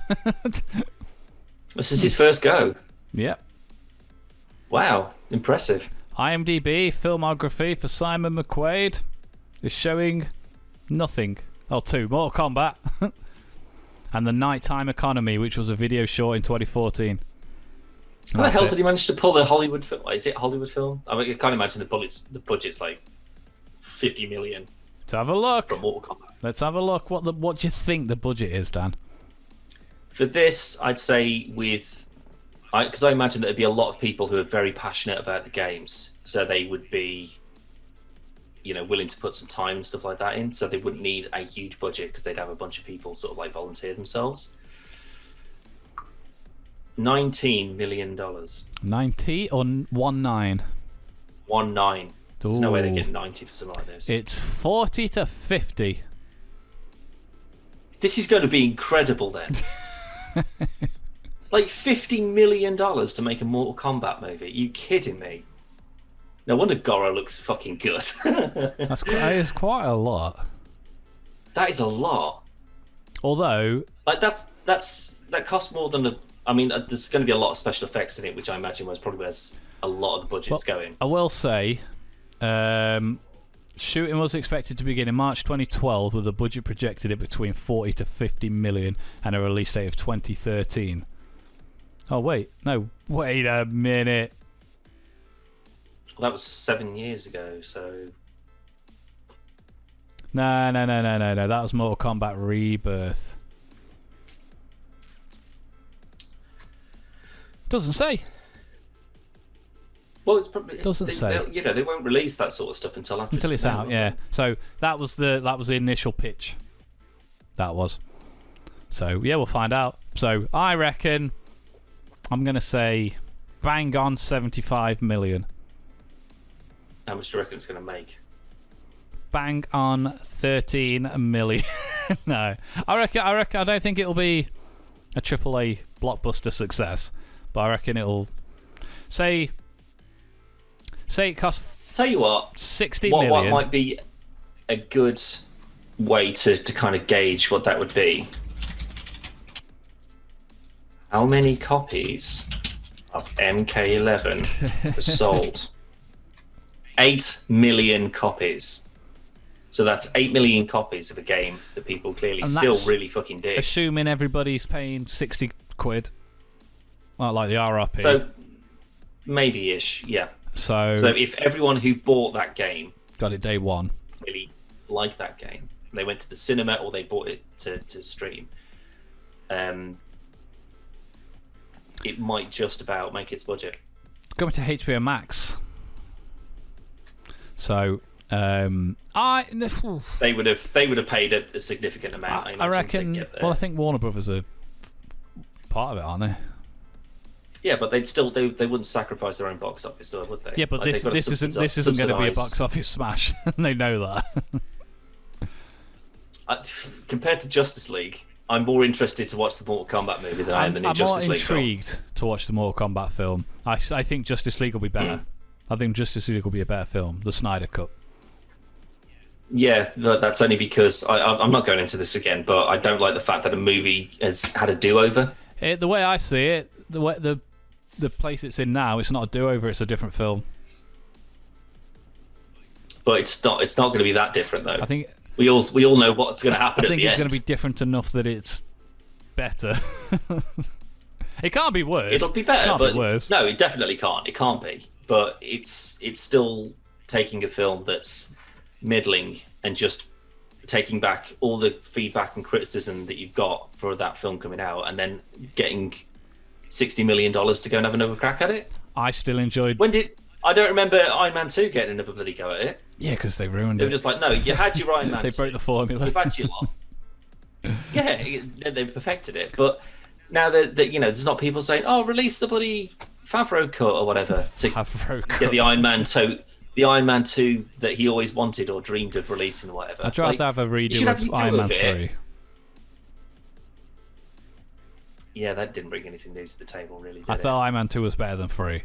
This is his first go. Yep. Wow, impressive. IMDb filmography for Simon McQuaid is showing nothing. Oh, 2. Mortal Kombat. And The Nighttime Economy, which was a video short in 2014. How the hell did he manage to pull a Hollywood film? Is it a Hollywood film? I mean, I can't imagine the budget's like 50 million. Let's have a look. For Mortal Kombat. Let's have a look. What do you think the budget is, Dan? For this, I'd say because I imagine there'd be a lot of people who are very passionate about the games, so they would be willing to put some time and stuff like that in, so they wouldn't need a huge budget because they'd have a bunch of people sort of like volunteer themselves. $19 million. 90 or 19? 19. There's no way they get 90 for something like this. It's 40 to 50. This is going to be incredible then. Like $50 million to make a Mortal Kombat movie. Are you kidding me? No wonder Goro looks fucking good. That is quite a lot. That is a lot. Although, like that costs more than there's going to be a lot of special effects in it, which I imagine was probably where a lot of the budget's going. I will say, shooting was expected to begin in March 2012, with a budget projected at between 40 to 50 million and a release date of 2013. Oh wait a minute. Well, that was 7 years ago, so... No. That was Mortal Kombat Rebirth. Doesn't say. Well, it's probably... Doesn't say. They won't release that sort of stuff until it's out, yeah. So that was the initial pitch. That was. So, yeah, we'll find out. So, I reckon... I'm going to say bang on 75 million. How much do you reckon it's going to make? Bang on 13 million. No. I reckon I don't think it'll be a AAA blockbuster success, but I reckon it'll say it costs Tell you what, 60 million. What might be a good way to kind of gauge what that would be. How many copies of MK11 were sold? 8 million copies. So that's 8 million copies of a game that people clearly still really fucking dig. Assuming everybody's paying 60 quid. Like the RRP. So, maybe-ish, yeah. So if everyone who bought that game... got it day one. ...really liked that game, and they went to the cinema or they bought it to stream, it might just about make its budget. Going to HBO Max. So, they would have paid a significant amount. I reckon. Well, I think Warner Brothers are part of it, aren't they? Yeah, but they wouldn't sacrifice their own box office, though, would they? Yeah, but this isn't going to be a box office smash. They know that. Compared to Justice League, I'm more interested to watch the Mortal Kombat movie than I am the new Justice League film. I'm more intrigued to watch the Mortal Kombat film. I think Justice League will be better. I think Justice League will be a better film. The Snyder Cut. Yeah, that's only because I'm not going into this again, but I don't like the fact that a movie has had a do-over. The way I see it, the place it's in now, it's not a do-over, it's a different film. But it's not going to be that different, though. I think we all know what's going to happen at the end. I think it's going to be different enough that it's better. It can't be worse. It'll be better, but no, it definitely can't. It can't be. But it's still taking a film that's middling and just taking back all the feedback and criticism that you've got for that film coming out, and then getting $60 million to go and have another crack at it. I still enjoyed... I don't remember Iron Man 2 getting another bloody go at it. Yeah, because they ruined it. They were just like, no, you had your Iron Man 2. They broke the formula. You've had your lot. Yeah, they've perfected it. But now that there's not people saying, oh, release the bloody Favreau cut or whatever to get the Iron Man 2. The Iron Man 2 that he always wanted or dreamed of releasing or whatever. I'd rather have a redo of Iron Man 3. Yeah, that didn't bring anything new to the table, really, did I thought Iron Man 2 was better than 3.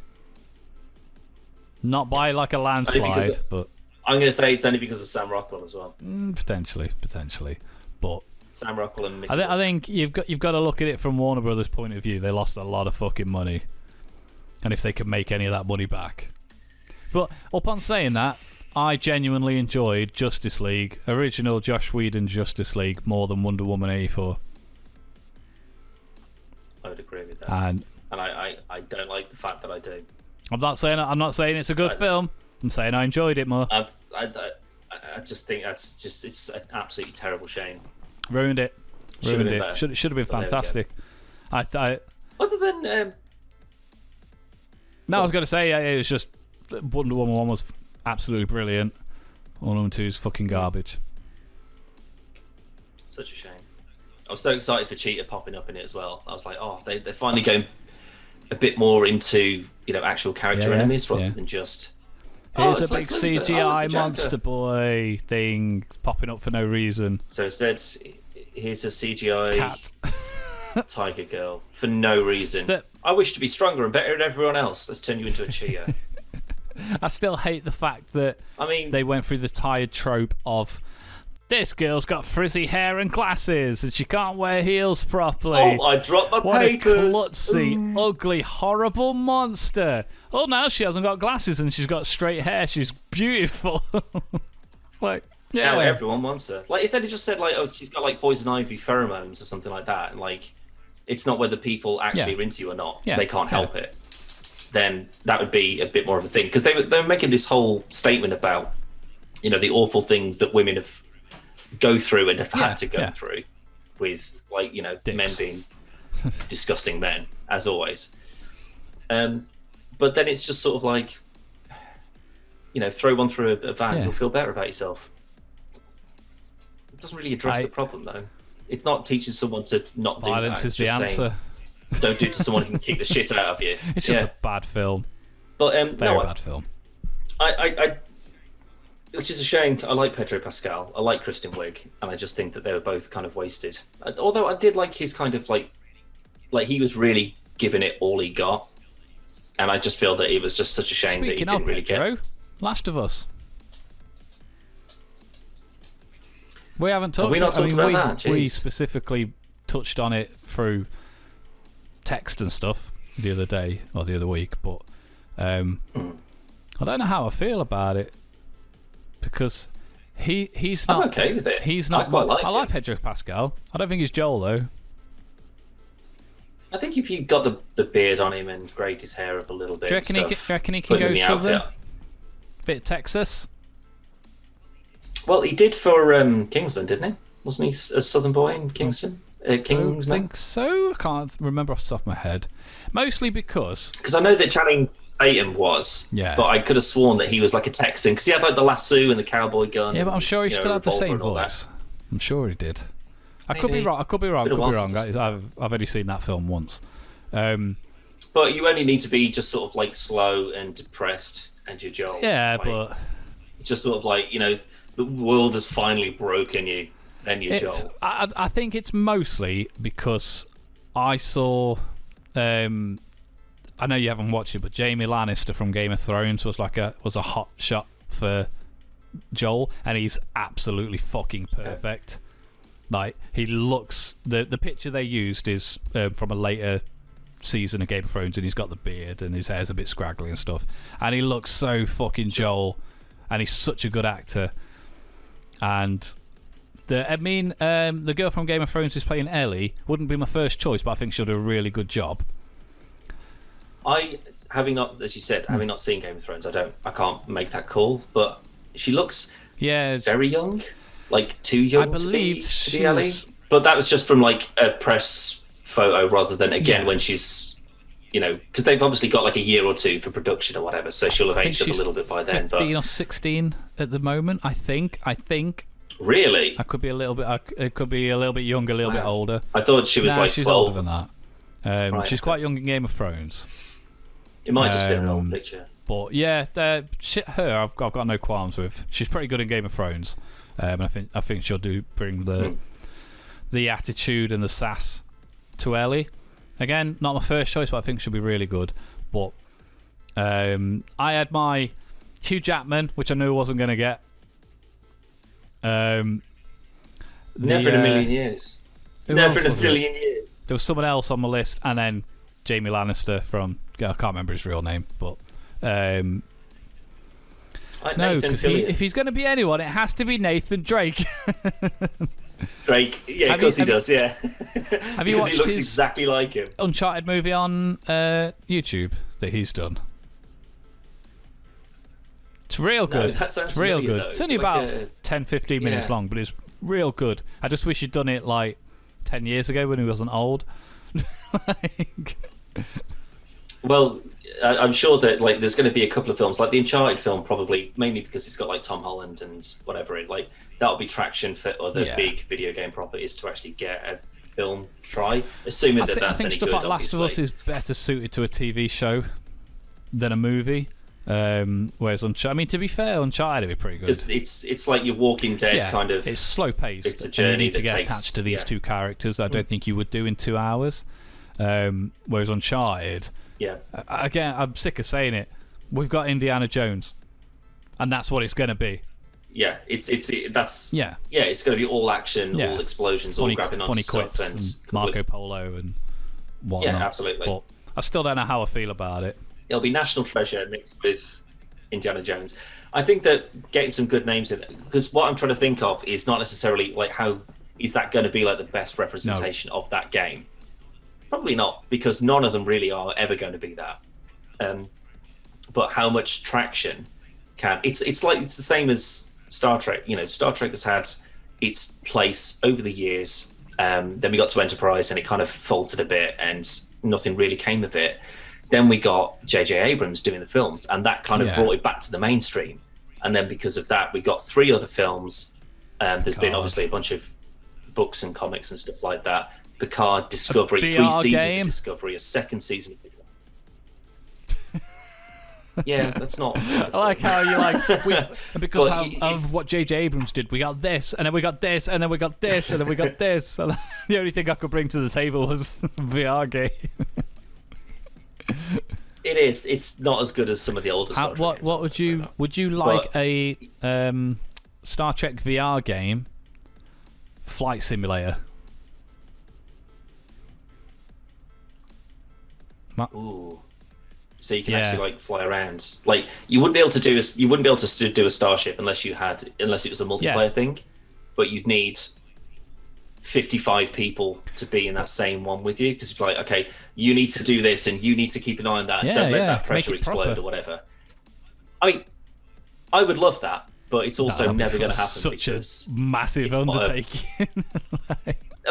Not by like a landslide, but... I'm going to say it's only because of Sam Rockwell as well. Potentially. But... Sam Rockwell and Mickey. I think you've got to look at it from Warner Brothers' point of view. They lost a lot of fucking money. And if they could make any of that money back... But upon saying that, I genuinely enjoyed Justice League, original Joss Whedon Justice League, more than Wonder Woman 84. I would agree with that. And I don't like the fact that I do. I'm not saying it's a good film. I'm saying I enjoyed it more. I just think it's an absolutely terrible shame. Ruined it. Should have been fantastic. Other than I was going to say it was just Wonder Woman 1 was absolutely brilliant. All Woman 2 is fucking garbage. Such a shame. I was so excited for Cheetah popping up in it as well. I was like, oh, they're finally going a bit more into, actual character enemies rather than just... Here's a big CGI monster boy thing popping up for no reason. So instead, here's a CGI cat tiger girl for no reason. I wish to be stronger and better than everyone else. Let's turn you into a cheetah. I still hate the fact that they went through the tired trope of this girl's got frizzy hair and glasses and she can't wear heels properly. Oh, I dropped my papers. What a klutzy, ugly, horrible monster. Oh, now she hasn't got glasses and she's got straight hair. She's beautiful. Like, yeah. Now everyone wants her. Like, if they'd just said, like, oh, she's got, like, poison ivy pheromones or something like that, and, like, it's not whether people actually are into you or not. They can't help it. Then that would be a bit more of a thing. Because they were making this whole statement about, the awful things that women have go through and have had to go through with, like, Dicks. men being disgusting men, as always. But then it's just sort of like, throw one through a van, you'll feel better about yourself. It doesn't really address the problem, though. It's not teaching someone to not do violence that. Is the answer. Don't do it to someone who can kick the shit out of you. It's just a bad film. But Very bad film. I which is a shame. I like Pedro Pascal. I like Kristen Wiig, and I just think that they were both kind of wasted. Although I did like his kind of like he was really giving it all he got, and I just feel that it was just such a shame that he didn't really get. Last of Us. We haven't talked. Have we not talked about that? We specifically touched on it through text and stuff the other day or the other week, but I don't know how I feel about it. Because he's not. I'm okay with it. He's not. I like Pedro Pascal. I don't think he's Joel though. I think if you got the beard on him and grayed his hair up a little bit, do you reckon he can go southern? Bit Texas. Well, he did for Kingsman, didn't he? Wasn't he a southern boy in Kingston? Kingsman? I think so. I can't remember off the top of my head. Mostly because I know that Channing Tatum was, but I could have sworn that he was like a Texan because he had like the lasso and the cowboy gun. Yeah, but I'm sure he still had the same voice. I'm sure he did. I could be wrong. I've only seen that film once. But you only need to be just sort of like slow and depressed, and you're Joel. Yeah, like, but just sort of like the world has finally broken you. Then you're Joel. I think it's mostly because I saw. I know you haven't watched it, but Jaime Lannister from Game of Thrones was a hot shot for Joel, and he's absolutely fucking perfect. Like, he looks... The picture they used is from a later season of Game of Thrones, and he's got the beard, and his hair's a bit scraggly and stuff. And he looks so fucking Joel, and he's such a good actor. And... the girl from Game of Thrones who's playing Ellie wouldn't be my first choice, but I think she'll do a really good job. Having not seen Game of Thrones, I can't make that call, but she looks very young, like too young to be Ellie. But that was just from like a press photo rather than when she's, because they've obviously got like a year or two for production or whatever, so she'll have aged up a little bit by then. 15 or 16 at the moment, I think. Really? I could be a little bit. It could be a little bit younger, a little bit older. I thought she was like she's 12. Older than that. She's quite young in Game of Thrones. It might just be an old picture. But yeah, her I've got no qualms with. She's pretty good in Game of Thrones, and I think she'll bring the attitude and the sass to Ellie. Again, not my first choice, but I think she'll be really good. But I had my Hugh Jackman, which I knew I wasn't going to get. Never in a million years. Never in a billion years. There was someone else on my list, and then Jaime Lannister from... I can't remember his real name, but... no, because if he's going to be anyone, it has to be Nathan Drake. Drake, yeah, of course he does, yeah. Have you watched he looks exactly like him. Uncharted movie on YouTube that he's done? It's real good. It's real good. It's only about 10-15 minutes long, but it's real good. I just wish he'd done it like 10 years ago when he wasn't old. Well, I'm sure that like there's going to be a couple of films, like the Uncharted film, probably mainly because it's got like Tom Holland and whatever. Like that'll be traction for other big video game properties to actually get a film try, assuming that's I think any stuff good. Like Last of Us is better suited to a TV show than a movie. Whereas Uncharted, I mean, to be fair, Uncharted would be pretty good. It's like your Walking Dead kind of. It's slow paced. It's a journey. And you need to get attached to these two characters. I don't think you would do in 2 hours. Whereas Uncharted, again, I'm sick of saying it. We've got Indiana Jones, and that's what it's going to be. Yeah, it's going to be all action, all explosions, all grabbing onto stuff, and Marco Polo and whatnot. Yeah, absolutely. But I still don't know how I feel about it. It'll be National Treasure mixed with Indiana Jones. I think that getting some good names in, because what I'm trying to think of is not necessarily like how is that going to be like the best representation of that game. Probably not, because none of them really are ever going to be that. But how much traction can it's the same as Star Trek. You know, Star Trek has had its place over the years. Then we got to Enterprise, and it kind of faltered a bit, and nothing really came of it. Then we got J.J. Abrams doing the films, and that kind of brought it back to the mainstream. And then because of that, we got 3 other films. There's been obviously a bunch of books and comics and stuff like that. Picard, Discovery, 3 seasons of Discovery, a 2nd season of Picard. Yeah, that's not. I like how you like because of what J.J. Abrams did. We got this, and then we got this, and then we got this, and then we got this. And the only thing I could bring to the table was VR game. It is. It's not as good as some of the older Star Trek games. What would you like a Star Trek VR game flight simulator? Ooh. So you can actually like fly around. Like you wouldn't be able to do a starship unless it was a multiplayer thing, but you'd need 55 people to be in that same one with you, because it's like, okay, you need to do this and you need to keep an eye on that. Don't let that pressure explode or whatever. I mean, I would love that, but it's also never going to happen. Such a massive undertaking.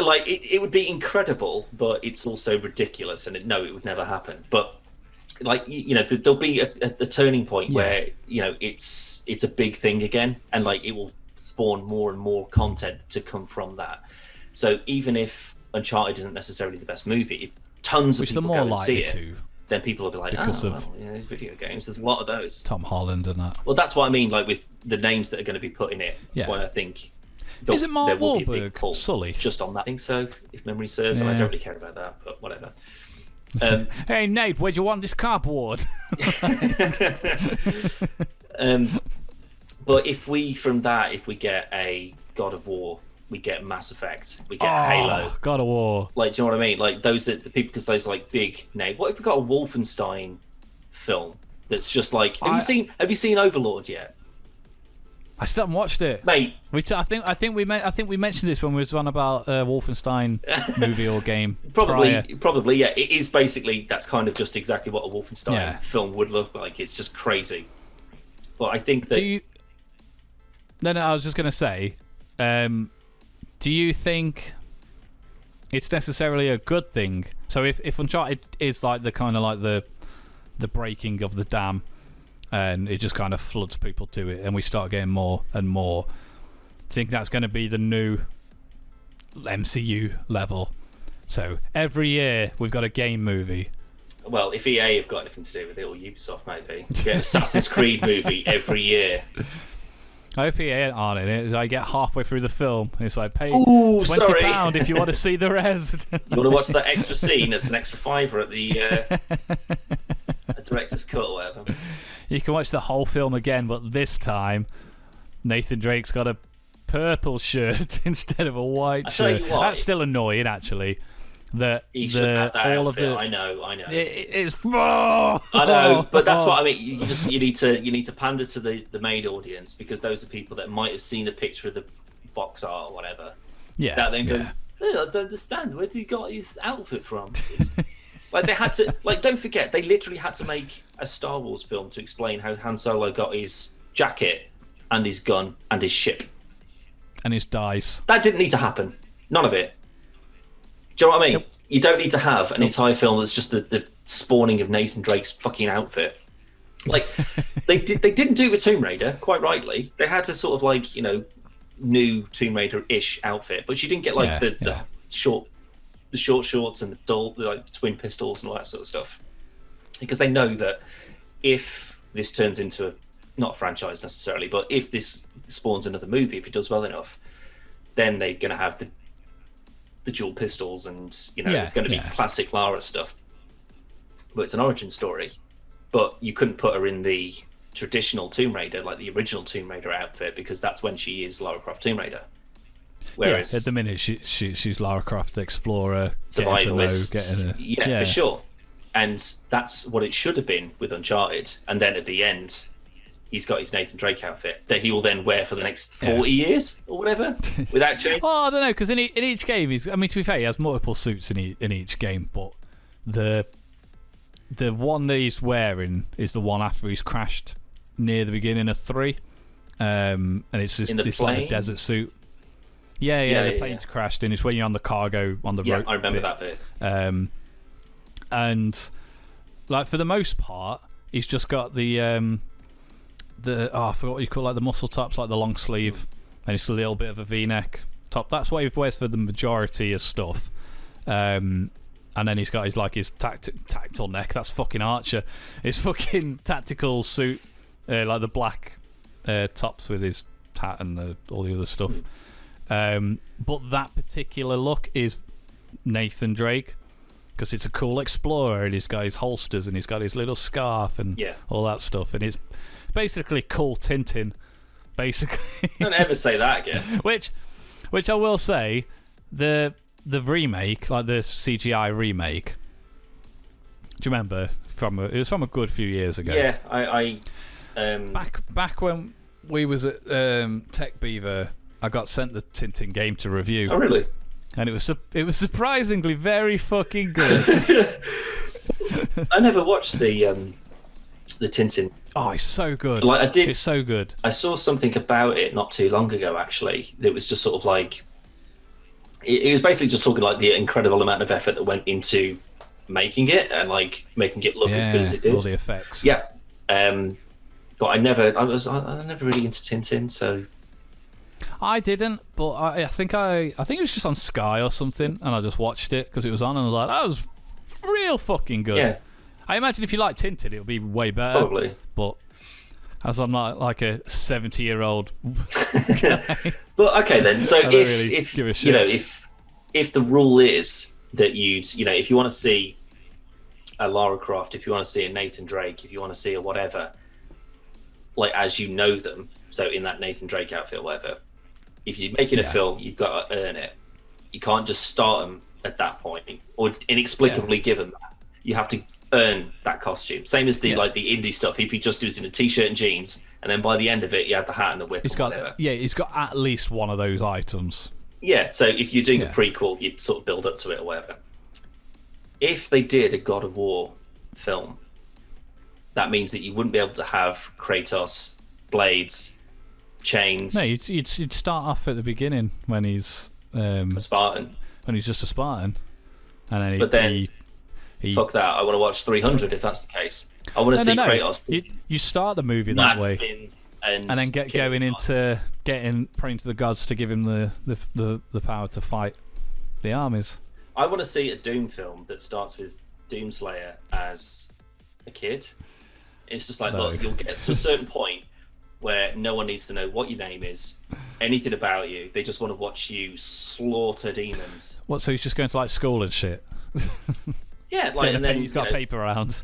Like it would be incredible, but it's also ridiculous, and it would never happen. But like there'll be a turning point where it's a big thing again, and like it will spawn more and more content to come from that. So even if Uncharted isn't necessarily the best movie, if tons of people go and see it, then people will be like, these video games, there's a lot of those. Tom Holland and that. Well, that's what I mean, like with the names that are going to be put in it. That's why I think is it Mark Wahlberg? Sully? Just on that. I think so, if memory serves. And I don't really care about that, but whatever. Hey Nate, where do you want this cardboard? But if we get a God of War, we get Mass Effect, we get Halo, God of War. Like, do you know what I mean? Like those are the people, because those are like big names. What if we got a Wolfenstein film that's just like? Have you seen Overlord yet? I still haven't watched it, mate. I think we mentioned this when we was on about Wolfenstein movie or game. Probably, yeah. It is basically, that's kind of just exactly what a Wolfenstein film would look like. It's just crazy. But I think that. No, I was just gonna say, do you think it's necessarily a good thing? So if Uncharted is like the kind of like the breaking of the dam, and it just kind of floods people to it, and we start getting more and more, do you think that's going to be the new MCU level? So every year we've got a game movie. Well, if EA have got anything to do with it, or Ubisoft maybe, get an Assassin's Creed movie every year. I hope EA aren't in it. As I get halfway through the film, it's like, pay £20 if you want to see the rest. You want to watch that extra scene? It's an extra £5 at the director's cut or whatever. You can watch the whole film again, but this time Nathan Drake's got a purple shirt instead of a white shirt. That's still annoying, actually. That he should have that all outfit. of the I know. It's I know, but that's what I mean. You need to pander to the main audience, because those are people that might have seen a picture of the box art or whatever. Yeah. That then go, I don't understand. Where's he got his outfit from? Like they had to, like, don't forget, they literally had to make a Star Wars film to explain how Han Solo got his jacket and his gun and his ship and his dice. That didn't need to happen. None of it. Do you know what I mean? Nope. You don't need to have an entire film that's just the spawning of Nathan Drake's fucking outfit. Like they didn't do it with Tomb Raider, quite rightly. They had to sort of like, you know, new Tomb Raider-ish outfit, but you didn't get like the short shorts and the twin pistols and all that sort of stuff, because they know that if this turns into not a franchise necessarily, but if this spawns another movie, if it does well enough, then they're going to have the dual pistols, and you know it's going to be classic Lara stuff. But it's an origin story. But you couldn't put her in the traditional Tomb Raider, like the original Tomb Raider outfit, because that's when she is Lara Croft Tomb Raider. Whereas at the minute she's Lara Croft the Explorer, survivalist, for sure. And that's what it should have been with Uncharted. And then at the end, he's got his Nathan Drake outfit that he will then wear for the next 40 years or whatever, without change. Oh, I don't know, because in each game, to be fair, he has multiple suits in each game, but the one that he's wearing is the one after he's crashed near the beginning of 3, and it's just this like a desert suit. The plane's crashed, and it's when you're on the cargo on the road. I remember that bit. And like for the most part, he's just got the I forgot what you call like the muscle tops, like the long sleeve, and it's a little bit of a V-neck top. That's what he wears for the majority of stuff. And then he's got his tactile neck. That's fucking Archer. His fucking tactical suit, like the black tops with his hat and all the other stuff. But that particular look is Nathan Drake, because it's a cool explorer, and he's got his holsters, and he's got his little scarf and all that stuff, and it's basically cool Tintin. Basically, don't ever say that again. Which I will say, the remake, like the CGI remake. Do you remember? It was from a good few years ago. Yeah, I back when we was at Tech Beaver, I got sent the Tintin game to review. Oh, really? And it was surprisingly very fucking good. I never watched the Tintin. Oh, it's so good. Like I did. It's so good. I saw something about it not too long ago. Actually, it was just sort of like. It was basically just talking like the incredible amount of effort that went into making it and like making it look as good as it did. All the effects. Yeah. But I never really into Tintin, so. I didn't, but I think it was just on Sky or something, and I just watched it because it was on, and I was like, that was real fucking good. Yeah. I imagine if you like Tintin, it'll be way better. Probably. But as I'm not like a 70-year-old guy. But okay then, so if you know, if the rule is that if you want to see a Lara Croft, if you want to see a Nathan Drake, if you want to see a whatever, like as you know them, so in that Nathan Drake outfit or whatever, if you're making a film, you've got to earn it. You can't just start them at that point or inexplicably give them that. You have to earn that costume. Same as the indie stuff. If he just was in a t-shirt and jeans, and then by the end of it, you had the hat and the whip. He's got at least one of those items. Yeah, so if you're doing a prequel, you'd sort of build up to it or whatever. If they did a God of War film, that means that you wouldn't be able to have Kratos, blades, chains. No, you'd start off at the beginning when he's a Spartan. When he's just a Spartan, and then fuck that. I want to watch 300 if that's the case. I want to see Kratos. You start the movie that way, and then get going into praying to the gods to give him the power to fight the armies. I want to see a Doom film that starts with Doomslayer as a kid. It's just like, look, you'll get to a certain point where no one needs to know what your name is, anything about you. They just want to watch you slaughter demons. What? So he's just going to like school and shit? Yeah, like, and then he's got paper rounds.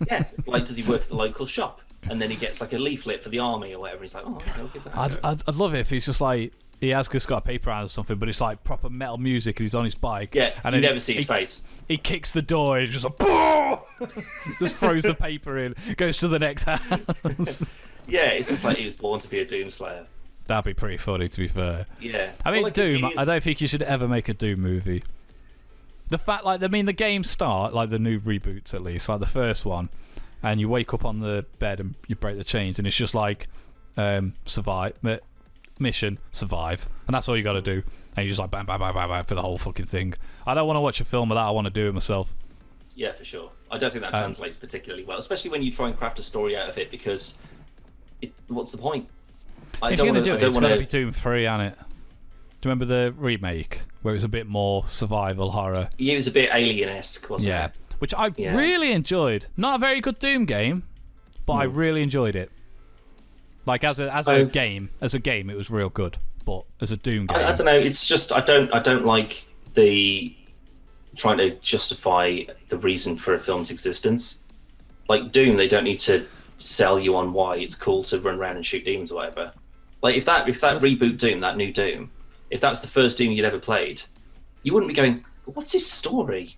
Yeah, like does he work at the local shop? And then he gets like a leaflet for the army or whatever. He's like, I'll give that. I'd love it if he's just like he has just got a paper round or something, but it's like proper metal music and he's on his bike. Yeah, and you never see his face. He kicks the door and just like, just throws the paper in, goes to the next house. Yeah, it's just like he was born to be a Doomslayer. That'd be pretty funny, to be fair. Yeah. I mean, Doom, I don't think you should ever make a Doom movie. The fact, the games start, like the new reboots at least, like the first one, and you wake up on the bed and you break the chains, and it's just like, survive, mission, survive, and that's all you got to do. And you just like bang, bang, bang, bang, bang for the whole fucking thing. I don't want to watch a film of that. I want to do it myself. Yeah, for sure. I don't think that translates particularly well, especially when you try and craft a story out of it, because what's the point? If you're going to do it, it's got to be Doom 3, ain't it? Do you remember the remake where it was a bit more survival horror? Yeah, it was a bit Alien-esque, wasn't it? Yeah, which I really enjoyed. Not a very good Doom game, but I really enjoyed it. Like as a game, it was real good. But as a Doom game, I don't know. It's just I don't like the trying to justify the reason for a film's existence. Like Doom, they don't need to sell you on why it's cool to run around and shoot demons or whatever. Like if that reboot Doom, that new Doom, if that's the first Doom you'd ever played, you wouldn't be going, what's his story?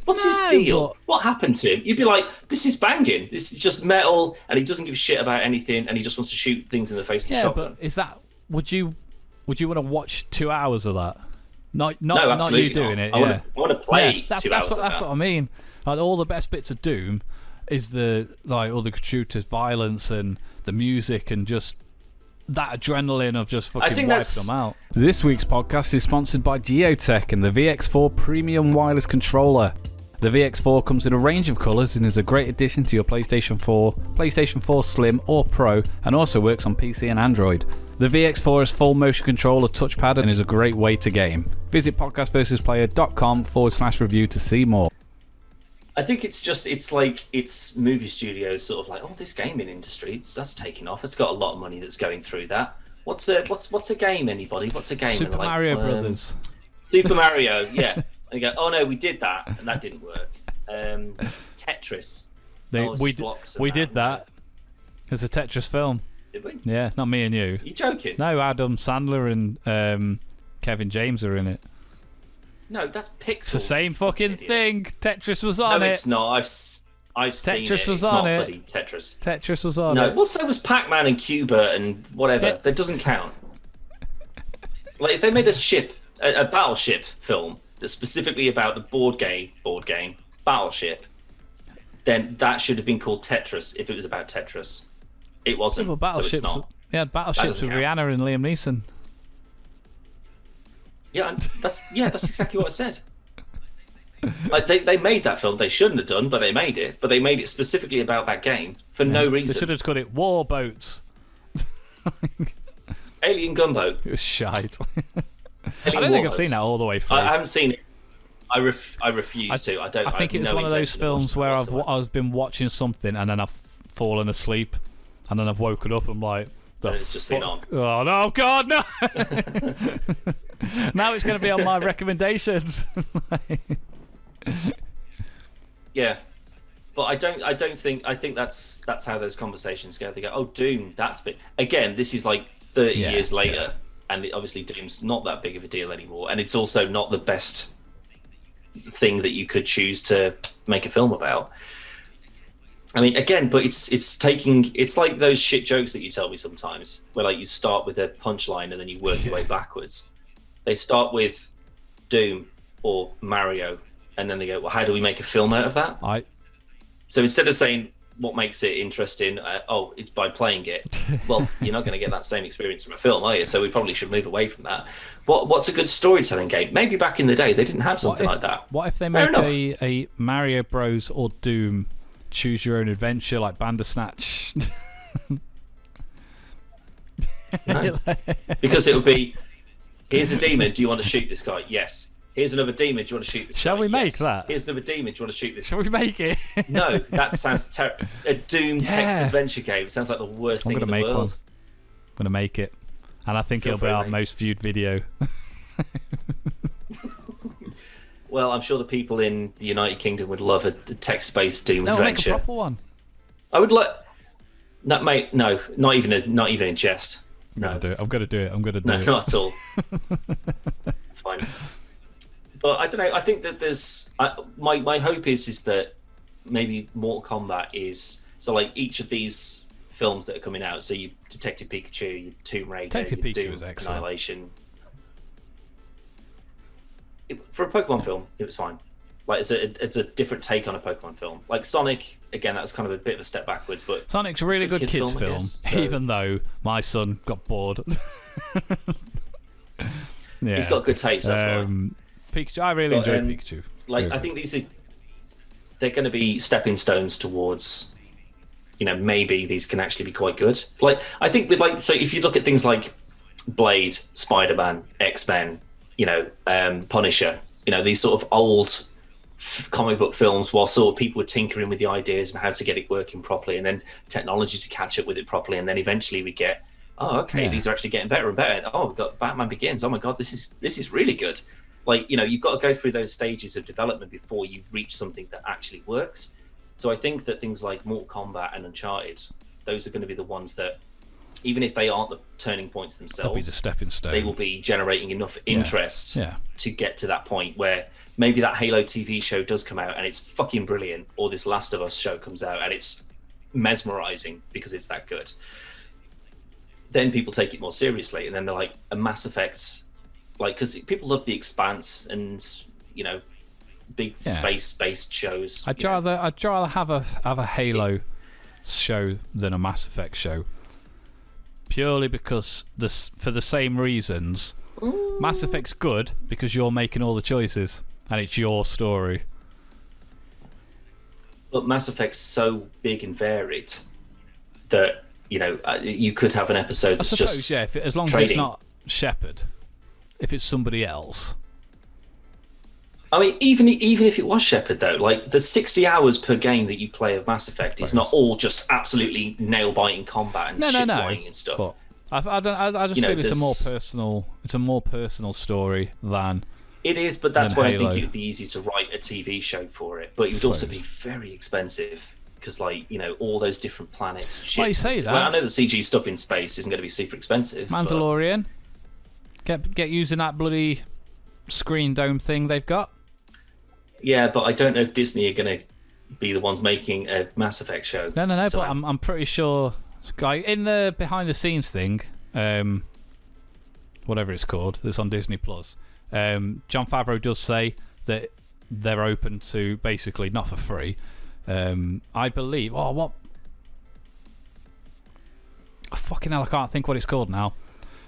What's his deal? What happened to him? You'd be like, this is banging. This is just metal, and he doesn't give a shit about anything, and he just wants to shoot things in the face with a shotgun. But is that... Would you want to watch 2 hours of that? No, not you doing it. I want to play 2 hours of that. That's what I mean. Like all the best bits of Doom is all the gratuitous violence and the music and just that adrenaline of just fucking wiping them out. This week's podcast is sponsored by Geotech and the VX4 Premium Wireless Controller. The VX4 comes in a range of colours and is a great addition to your PlayStation 4, PlayStation 4 Slim or Pro, and also works on PC and Android. The VX4 has full motion control, a touchpad, and is a great way to game. Visit podcastversusplayer.com/review to see more. I think it's movie studios sort of like, oh, this gaming industry, that's taking off. It's got a lot of money that's going through that. What's a game, anybody? What's a game? Super Mario Brothers. Super Mario, yeah. And you go, oh no, we did that, and that didn't work. Tetris. We did that. It's a Tetris film. Did we? Yeah, not me and you. You joking? No, Adam Sandler and Kevin James are in it. No, that's Pixels. It's the same fucking thing. Tetris was on it. No, it's not. I've seen it. Tetris was it's on not it. Bloody Tetris. Tetris was on it. No, well, so was Pac-Man and Cuba and whatever. Yeah. That doesn't count. Like if they made a battleship film that's specifically about the board game Battleship, then that should have been called Tetris if it was about Tetris. It wasn't. Yeah, so it's not. Yeah, Battleships with Rihanna and Liam Neeson. Yeah, that's exactly what I said. Like they made that film. They shouldn't have done, but they made it. But they made it specifically about that game for no reason. They should have called it War Boats. Alien Gunboat. It was shite. I don't think I've seen that all the way through. I haven't seen it. I refuse to. I think it's one of those films where I've been watching something and then I've fallen asleep and then I've woken up and I'm like, it's just been on. Oh no, God, no! Now it's going to be on my recommendations. Yeah, but I think that's how those conversations go. They go, oh, Doom, that's big. Again, this is like 30 years later, and obviously Doom's not that big of a deal anymore, and it's also not the best thing that you could choose to make a film about. I mean, again, but it's like those shit jokes that you tell me sometimes, where like you start with a punchline and then you work your way backwards. They start with Doom or Mario, and then they go, well, how do we make a film out of that? So instead of saying what makes it interesting, it's by playing it. Well, you're not going to get that same experience from a film, are you? So we probably should move away from that. What's a good storytelling game? Maybe back in the day they didn't have something like that. What if they make a Mario Bros or Doom choose your own adventure like Bandersnatch? No. Because it would be, here's a demon, do you want to shoot this guy? Yes. Here's another demon, do you want to shoot this guy? Shall we make that? Here's another demon, do you want to shoot this Shall we make it? No, that sounds terrible. A Doom text adventure game sounds like the worst thing in the world. I'm going to make it. And I think it'll be our most viewed video. Well, I'm sure the people in the United Kingdom would love a text-based Doom adventure. Make a proper one. I would like... No, mate, no. Not even in jest. No. I'm going to do it. I'm going to do it. No, not at all. Fine. But I don't know. I think that there's... my hope is that maybe Mortal Kombat is... So, like, each of these films that are coming out, so you Detective Pikachu, you Tomb Raider, you Doom, Annihilation... For a Pokemon film, it was fine. Like it's a different take on a Pokemon film. Like Sonic, again, that was kind of a bit of a step backwards. But Sonic's a really good kids film, even though my son got bored. Yeah, he's got good taste. That's why. Pikachu, I really enjoyed Pikachu. Like I think these are they're going to be stepping stones towards, maybe these can actually be quite good. Like, I think so if you look at things like Blade, Spider-Man, X-Men, Punisher, these sort of old comic book films, while sort of people were tinkering with the ideas and how to get it working properly, and then technology to catch up with it properly, and then eventually we get, these are actually getting better and better. Oh, we've got Batman Begins. Oh my God, this is really good. Like, you've got to go through those stages of development before you reach something that actually works. So I think that things like Mortal Kombat and Uncharted, those are going to be the ones that, even if they aren't the turning points themselves, they'll be the stepping stone. They will be generating enough interest to get to that point where maybe that Halo TV show does come out and it's fucking brilliant, or this Last of Us show comes out and it's mesmerizing because it's that good. Then people take it more seriously, and then they're like, a Mass Effect, like, because people love The Expanse and big space-based shows. I'd rather have a Halo show than a Mass Effect show, purely because for the same reasons. Ooh. Mass Effect's good because you're making all the choices and it's your story. But Mass Effect's so big and varied that you could have an episode that's just as long trading. As it's not Shepard, if it's somebody else. I mean, even if it was Shepard, though, like the 60 hours per game that you play of Mass Effect is not all just absolutely nail-biting combat and shit-flying and stuff. But I just feel it's a more personal story than. It is, but that's why Halo. I think it would be easy to write a TV show for it. But it would also be very expensive because, all those different planets. Shit. Why you say that? Well, I know the CG stuff in space isn't going to be super expensive. Mandalorian, get using that bloody screen dome thing they've got. Yeah, but I don't know if Disney are going to be the ones making a Mass Effect show. No. So but I'm pretty sure, in the behind the scenes thing, whatever it's called, that's on Disney Plus. Jon Favreau does say that they're open to basically not for free. I believe. Oh, what? Fucking hell! I can't think what it's called now.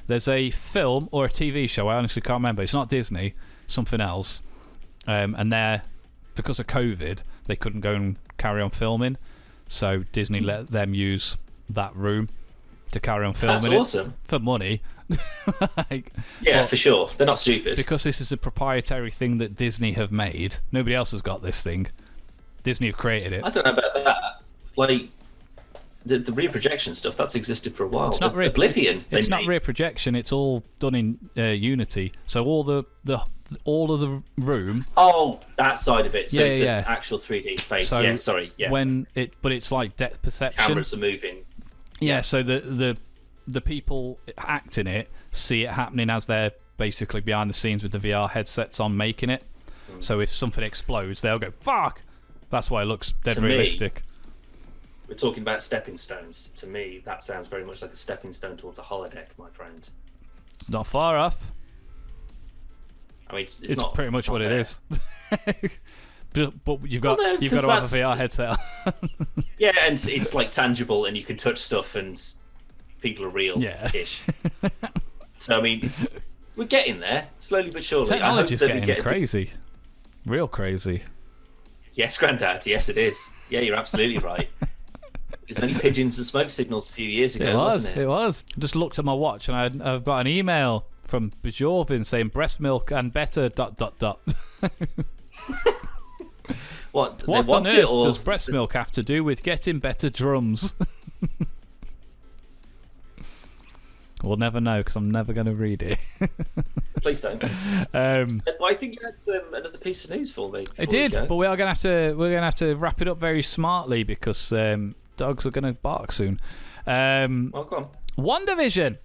There's a film or a TV show. I honestly can't remember. It's not Disney. Something else. And because of COVID, they couldn't go and carry on filming, so Disney let them use that room to carry on filming. That's awesome. For money. For sure. They're not stupid. Because this is a proprietary thing that Disney have made. Nobody else has got this thing. Disney have created it. I don't know about that. Like, the rear projection stuff, that's existed for a while. It's not Oblivion. It's not rear projection. It's all done in Unity. So all of the room. Oh, that side of it. So it's an actual 3D space. So But it's like depth perception. Cameras are moving. Yeah. So the people acting it see it happening as they're basically behind the scenes with the VR headsets on making it. So if something explodes, they'll go fuck. That's why it looks dead realistic. We're talking about stepping stones. To me, that sounds very much like a stepping stone towards a holodeck, my friend. Not far off. I mean, it's not pretty much what it is. But you've got to have a VR headset on. Yeah, and it's like tangible, and you can touch stuff, and people are real-ish. So I mean, we're getting there slowly but surely. Technology's getting crazy, real crazy. Yes, Grandad. Yes, it is. Yeah, you're absolutely right. It was only pigeons and smoke signals a few years ago, wasn't it? It was. I just looked at my watch and I've got an email from Bajorvin saying breast milk and better ... What on earth does breast milk have to do with getting better drums? We'll never know because I'm never going to read it. Please don't. I think you had another piece of news for me. I did, but we're gonna have to wrap it up very smartly because dogs are going to bark soon. Well, go on. WandaVision.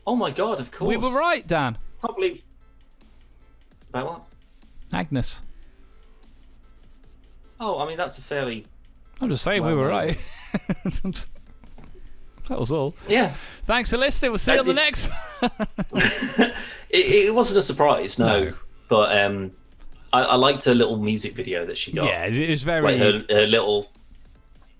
Oh my God! Of course. We were right, Dan. Probably. About what? Agnes. Oh, I mean that's a fairly. I'm just saying we were right. That was all. Yeah. Thanks for listening. We'll see you on the next. It wasn't a surprise, no. But I liked her little music video that she got. Yeah, it was very. Like her little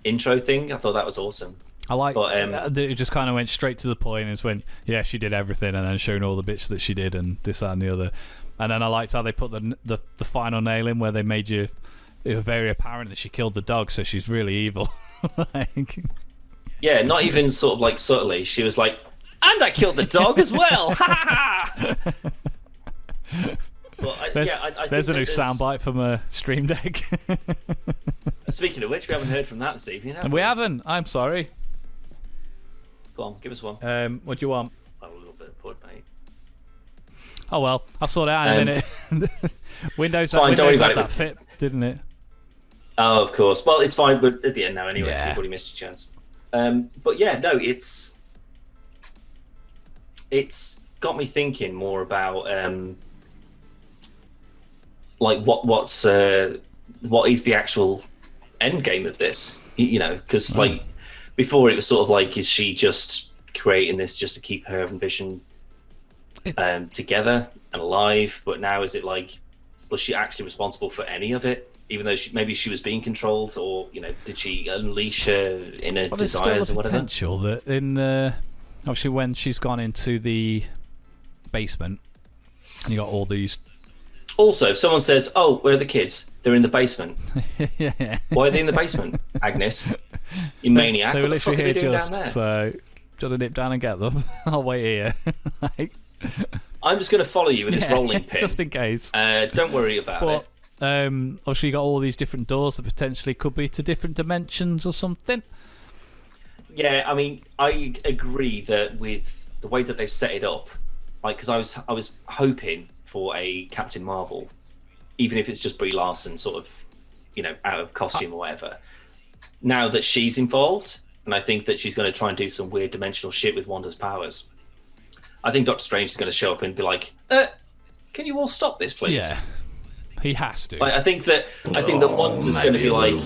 intro thing. I thought that was awesome. I like. But it just kind of went straight to the point. It's when she did everything, and then showing all the bits that she did, and this, that, and the other. And then I liked how they put the final nail in, where they made you it was very apparent that she killed the dog, so she's really evil. Like, yeah, not even sort of like subtly. She was like, and I killed the dog as well. Ha ha! Well, I there's a new soundbite from a Stream Deck. Speaking of which, we haven't heard from that this evening, have we? We haven't. I'm sorry. Go on, give us one. What do you want? A little bit of pud, mate. Oh well, I'll sort it out in a minute. Windows fine, had that fit, didn't it? Oh, of course. Well, it's fine, but at the end now anyway, yeah. So you've already missed your chance. But yeah, no, it's got me thinking more about like what is the actual end game of this? You know, because like before it was sort of like, is she just creating this just to keep her ambition together and alive? But now is it like, was she actually responsible for any of it? Even though maybe she was being controlled, or you know, did she unleash her inner desires or whatever? There's still the potential that in obviously when she's gone into the basement and you got all these. Also, if someone says, "Oh, where are the kids?" They're in the basement. Yeah. Why are they in the basement, Agnes? You maniac! They were literally here just down there? So. Do you want to nip down and get them? I'll wait here. Like, I'm just going to follow you in this rolling pin, just in case. Don't worry about it. Obviously, you got all these different doors that potentially could be to different dimensions or something. Yeah, I mean, I agree that with the way that they've set it up, like, because I was hoping for a Captain Marvel, even if it's just Brie Larson, sort of, you know, out of costume or whatever. Now that she's involved, and I think that she's going to try and do some weird dimensional shit with Wanda's powers. I think Doctor Strange is going to show up and be like, "Can you all stop this, please?" Yeah. He has to. Like, I think that Wanda's going to be like,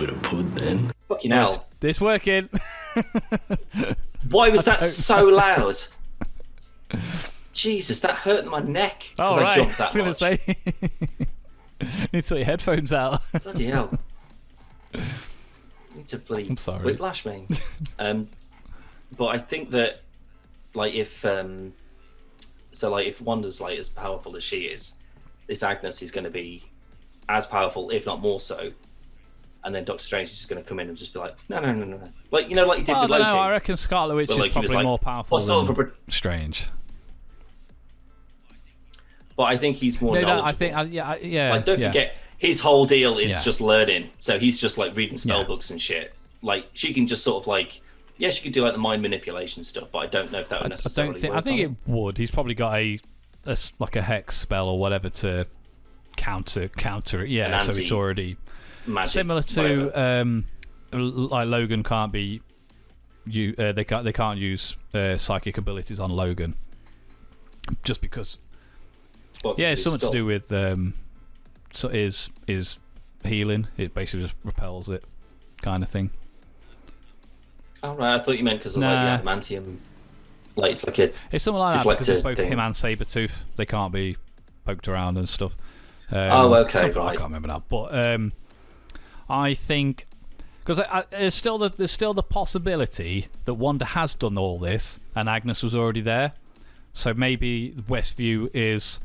"Fucking hell, this working." Why was that so loud? Jesus, that hurt my neck because I jumped that much. I was going to say, you need to sort your headphones out. Bloody hell. Need to bloody whiplash me. But I think that, like, if Wanda's like as powerful as she is, this Agnes is going to be as powerful, if not more so. And then Doctor Strange is just going to come in and just be like, no. Like, you know, like he did with Loki. I reckon Scarlet Witch is probably more powerful than Strange. But I think he's more knowledgeable. I think, yeah. Like, don't forget, his whole deal is just learning. So he's just like reading spell books and shit. Like, she can just sort of like, yeah, she could do like the mind manipulation stuff, but I don't know if that would necessarily work. I think it would. He's probably got a hex spell or whatever to counter it. Yeah, so it's already magic, similar to like Logan can't be they can't use psychic abilities on Logan just because. Well, yeah, it's something to do with so is healing. It basically just repels it, kind of thing. Oh, right, I thought you meant because of like the adamantium. Like, it's like it's something like that because it's both him and Sabretooth. They can't be poked around and stuff. Okay, right. I can't remember now, but I think because there's still the possibility that Wanda has done all this and Agnes was already there. So maybe Westview is.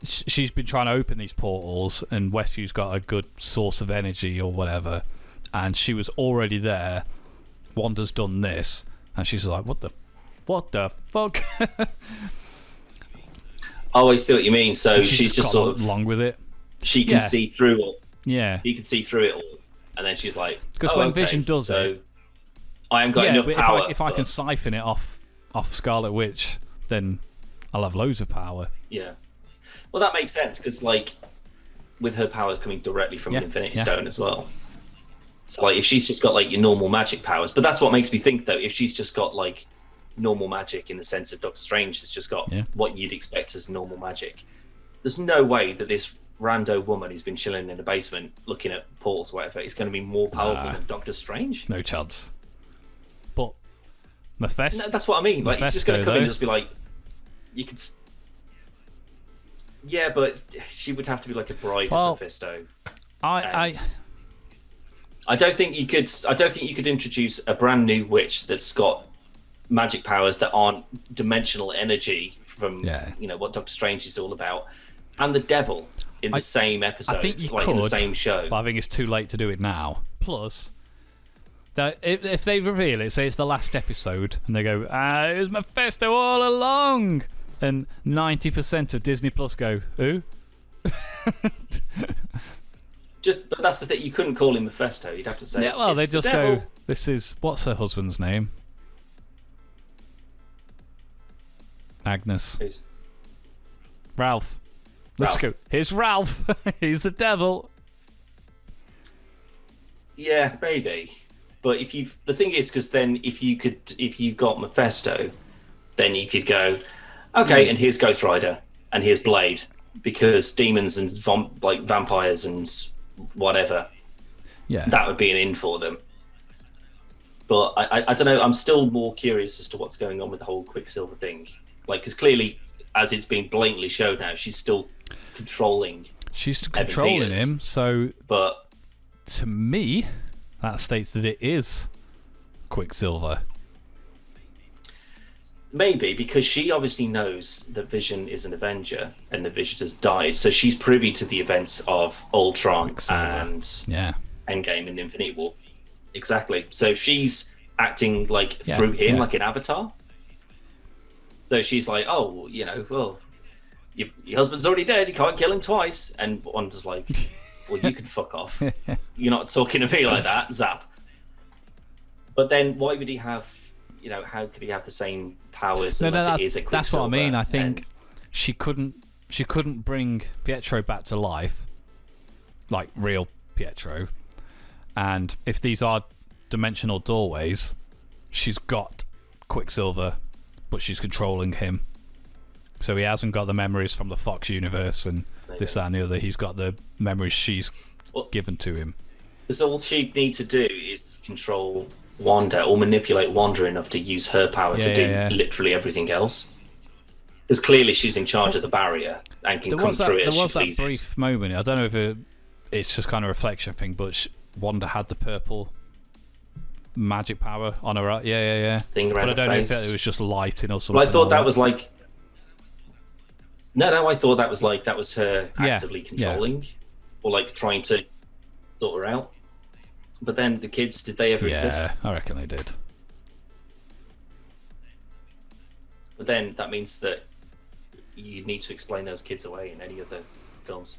She's been trying to open these portals, and Westview's got a good source of energy or whatever, and she was already there. Wanda's done this, and she's like, "What the fuck?" Oh, I see what you mean. So she's just sort of along with it. She can see through it. Yeah, you can see through it all, and then she's like, "Because when Vision does it, I haven't got enough power. If I can siphon it off Scarlet Witch, then I'll have loads of power." Yeah. Well, that makes sense because, like, with her power coming directly from the Infinity Stone as well. So, like, if she's just got like your normal magic powers, but that's what makes me think though. If she's just got like normal magic in the sense of Doctor Strange has just got what you'd expect as normal magic, there's no way that this rando woman who's been chilling in the basement looking at portals or whatever is going to be more powerful than Doctor Strange. No chance. But Mephisto. No, that's what I mean. Like, he's just going to come in and just be like, you could. Yeah, but she would have to be like a bride of Mephisto. I don't think you could. I don't think you could introduce a brand new witch that's got magic powers that aren't dimensional energy from you know what Doctor Strange is all about, and the devil. in the same episode. I think you like could, in the same show. But I think it's too late to do it now. Plus, that if they reveal it, say it's the last episode, and they go, it was Mephisto all along, and 90% of Disney Plus go, who? But that's the thing. You couldn't call him Mephisto. You'd have to say. Yeah, well, they just devil. go. This is what's her husband's name? Agnes. Who's? Ralph. Let's go. Here's Ralph. He's the devil. Yeah, maybe. But the thing is, because then if you got Mephisto, then you could go, okay, and here's Ghost Rider, and here's Blade, because demons and vampires and whatever. Yeah, that would be an in for them. But I don't know. I'm still more curious as to what's going on with the whole Quicksilver thing. Like, because clearly, as it's been blatantly showed now, she's still controlling. She's controlling him. So, but to me, that states that it is Quicksilver. Maybe because she obviously knows that Vision is an Avenger and that Vision has died, so she's privy to the events of Ultron and Endgame and Infinity War. Exactly. So she's acting like through him, like an avatar. So she's like, oh, well, your husband's already dead. You can't kill him twice. And Wanda's like, well, you can fuck off. You're not talking to me like that. Zap. But then why would he have, how could he have the same powers unless it is a Quicksilver? That's what I mean. I think she couldn't bring Pietro back to life, like real Pietro. And if these are dimensional doorways, she's got Quicksilver, but she's controlling him. So he hasn't got the memories from the Fox universe and this, that, and the other. He's got the memories she's given to him. Because all she'd need to do is control Wanda or manipulate Wanda enough to use her power to do literally everything else. Because clearly she's in charge of the barrier and can come through it as she pleases. There was that brief moment. I don't know if it's just kind of a reflection thing, but Wanda had the purple magic power on her. Thing around but I don't her know face. if it was just lighting or something. Well, I thought that was like. No, I thought that was her actively controlling, or like trying to sort her out. But then the kids, did they ever exist? Yeah, I reckon they did. But then that means that you need to explain those kids away in any of the films.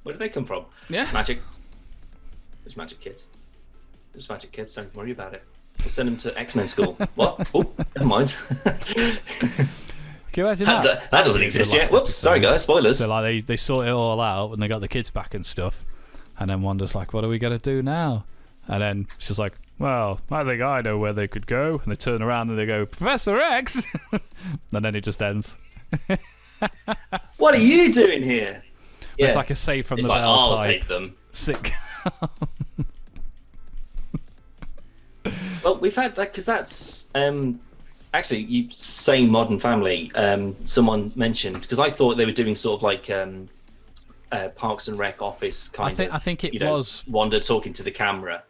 Where did they come from? Yeah, magic. There's magic kids. There's magic kids. Don't worry about it. We'll send them to X-Men school. What? Oh, never mind. Can you imagine that? That doesn't exist yet. Whoops, sorry guys, spoilers. So like they sort it all out and they got the kids back and stuff, and then Wanda's like, what are we going to do now? And then she's like, well, I think I know where they could go. And they turn around and they go, Professor X! And then it just ends. What are you doing here? It's like a save from the bell I'll type. take them. Sick. Well, we've had that because that's actually, you saying Modern Family. Someone mentioned, because I thought they were doing sort of like Parks and Rec office kind of. I think it was Wanda talking to the camera.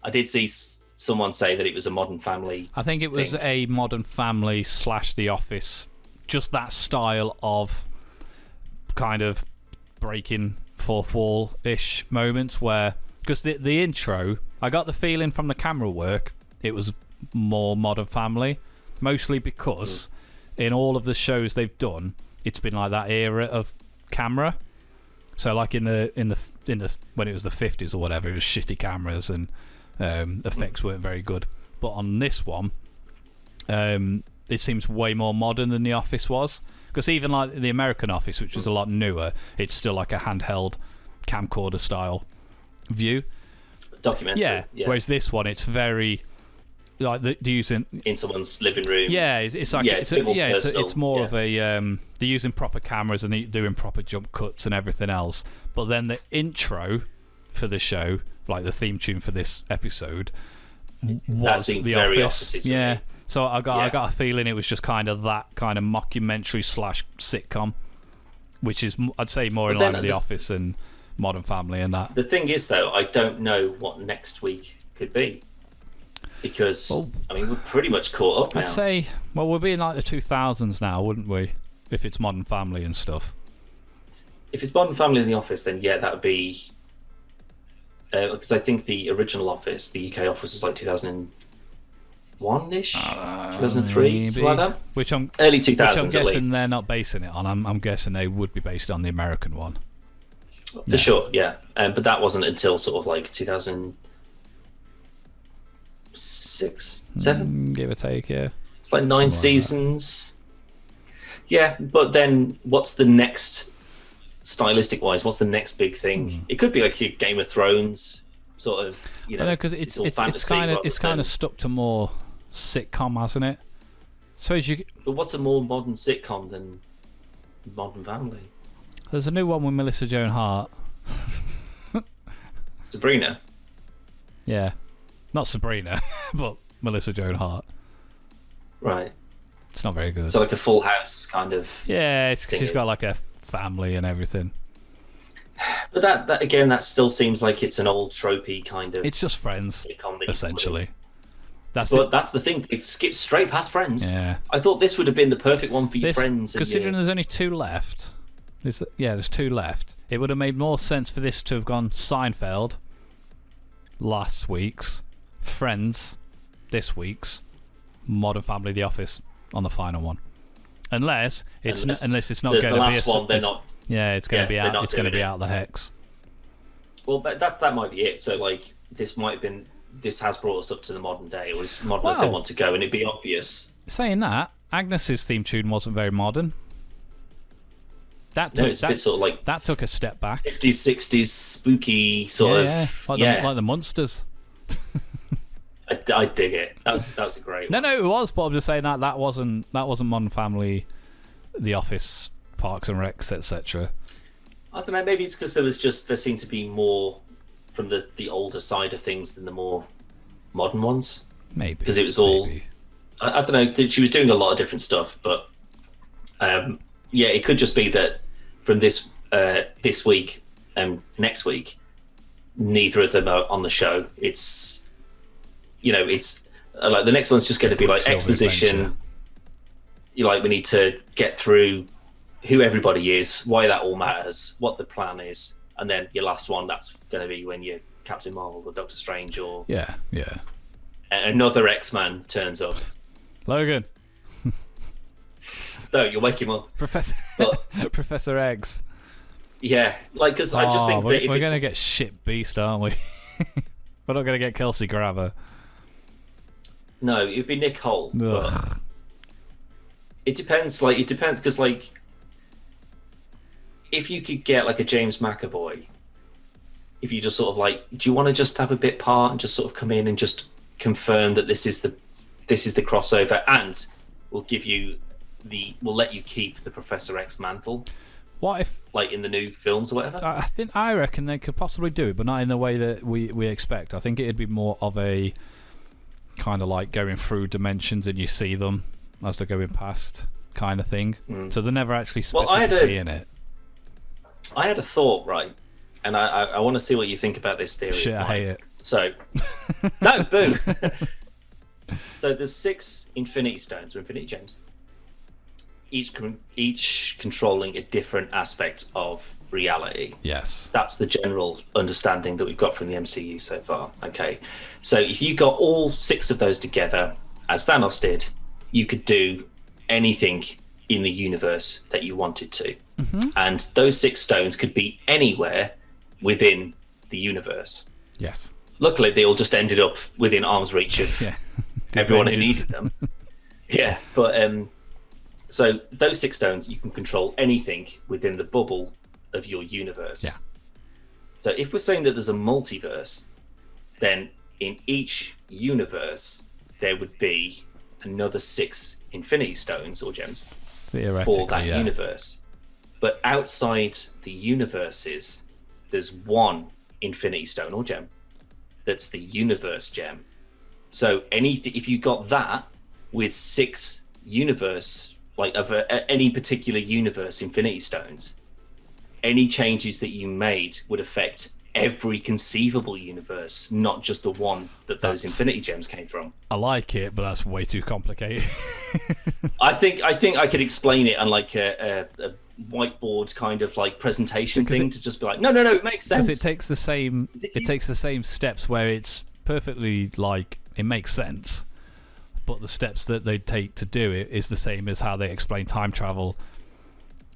I did see someone say that it was a Modern Family. I think it was a Modern Family / The Office. Just that style of kind of breaking fourth wall-ish moments where, because the intro, I got the feeling from the camera work it was more Modern Family, mostly because in all of the shows they've done, it's been like that era of camera. So like in the when it was the 50s or whatever, it was shitty cameras and effects weren't very good. But on this one, it seems way more modern than The Office was. Because even like the American Office, which was a lot newer, it's still like a handheld camcorder style view. Documentary. Yeah. Whereas this one, it's very like they're using in someone's living room. Yeah, it's like it's more of a they're using proper cameras and they're doing proper jump cuts and everything else. But then the intro for the show, like the theme tune for this episode, was The Office. Yeah. So I got a feeling it was just kind of that kind of mockumentary / sitcom, which is I'd say more in line with The Office and Modern Family and that. The thing is, though, I don't know what next week could be because I mean we're pretty much caught up now. I'd say we'll be in like the 2000s now, wouldn't we? If it's Modern Family and stuff. if it's Modern Family in the Office, then yeah, that would be because I think the original Office, the UK Office, was like 2001-ish, 2003, something like that. Which I'm early 2000s. Which I'm guessing at least. they're not basing it on. I'm guessing they would be based on the American one. For sure, yeah. But that wasn't until sort of like 2006, 7, give or take. Yeah, it's like 9 seasons. Yeah, but then what's the next? Stylistic wise, what's the next big thing? It could be like Game of Thrones, sort of. Because it's kind of stuck to more sitcom, hasn't it? But what's a more modern sitcom than Modern Family? There's a new one with Melissa Joan Hart. Sabrina. Yeah, not Sabrina, but Melissa Joan Hart. Right. It's not very good. So like a Full House kind of. Yeah, she's got like a family and everything. But that again, that still seems like it's an old tropey kind of. It's just Friends, essentially. That's the thing. It skipped straight past Friends. Yeah. I thought this would have been the perfect one for your Friends. Considering there's only 2 left. There's 2 left. It would have made more sense for this to have gone Seinfeld last week's, Friends this week's, Modern Family, The Office on the final one. Unless it's not going to be the last one. They're not. Yeah, it's going to be out. It's going to be out the hex. Well, but that might be it. So like this might have been. This has brought us up to the modern day. It was modern as they want to go, and it'd be obvious. Saying that, Agnes's theme tune wasn't very modern. It's a bit sort of like that took a step back. 50s, 60s, spooky sort of. Like the Munsters. I dig it. That was a great one. No, it was. But I'm just saying that wasn't Modern Family, The Office, Parks and Recs, etc. I don't know. Maybe it's because there seemed to be more from the older side of things than the more modern ones. Maybe because it was all. I don't know. She was doing a lot of different stuff, but yeah, it could just be that from this week and next week, neither of them are on the show. It's it's like the next one's just going to be like exposition. We need to get through who everybody is, why that all matters, what the plan is, and then your last one, that's going to be when you're Captain Marvel or Doctor Strange or another X-Man turns up. Logan. No, you'll wake him up. Professor Eggs. Yeah, because I just think that we're going to get shit beast, aren't we? We're not going to get Kelsey Grammer. No, it'd be Nick Holt. It depends. Because if you could get like a James McAvoy, if you just sort of do you want to just have a bit part and just sort of come in and just confirm that this is the crossover, and we'll let you keep the Professor X mantle. What if, in the new films or whatever? I reckon they could possibly do it, but not in the way that we expect. I think it'd be more of a kind of like going through dimensions and you see them as they're going past kind of thing. So they're never actually specifically in it. I had a thought, right? And I want to see what you think about this theory. Shit, I hate it. So, no, boo. So there's 6 Infinity Stones or Infinity Gems. Each controlling a different aspect of reality. Yes. That's the general understanding that we've got from the MCU so far. Okay. So if you got all 6 of those together, as Thanos did, you could do anything in the universe that you wanted to. Mm-hmm. And those 6 stones could be anywhere within the universe. Yes. Luckily, they all just ended up within arm's reach of everyone who needed them. Yeah, but so those 6 stones, you can control anything within the bubble of your universe. Yeah. So if we're saying that there's a multiverse, then in each universe there would be another 6 Infinity Stones or gems for that universe. But outside the universes, there's one Infinity Stone or gem that's the universe gem. So if you got that with 6 universe, of any particular universe Infinity Stones, any changes that you made would affect every conceivable universe, not just the one that those Infinity Gems came from. I like it, but that's way too complicated. I think I could explain it on like a whiteboard kind of like presentation thing to just be like, no, it makes sense. Because it takes the same steps where it's perfectly like it makes sense, but the steps that they take to do it is the same as how they explain time travel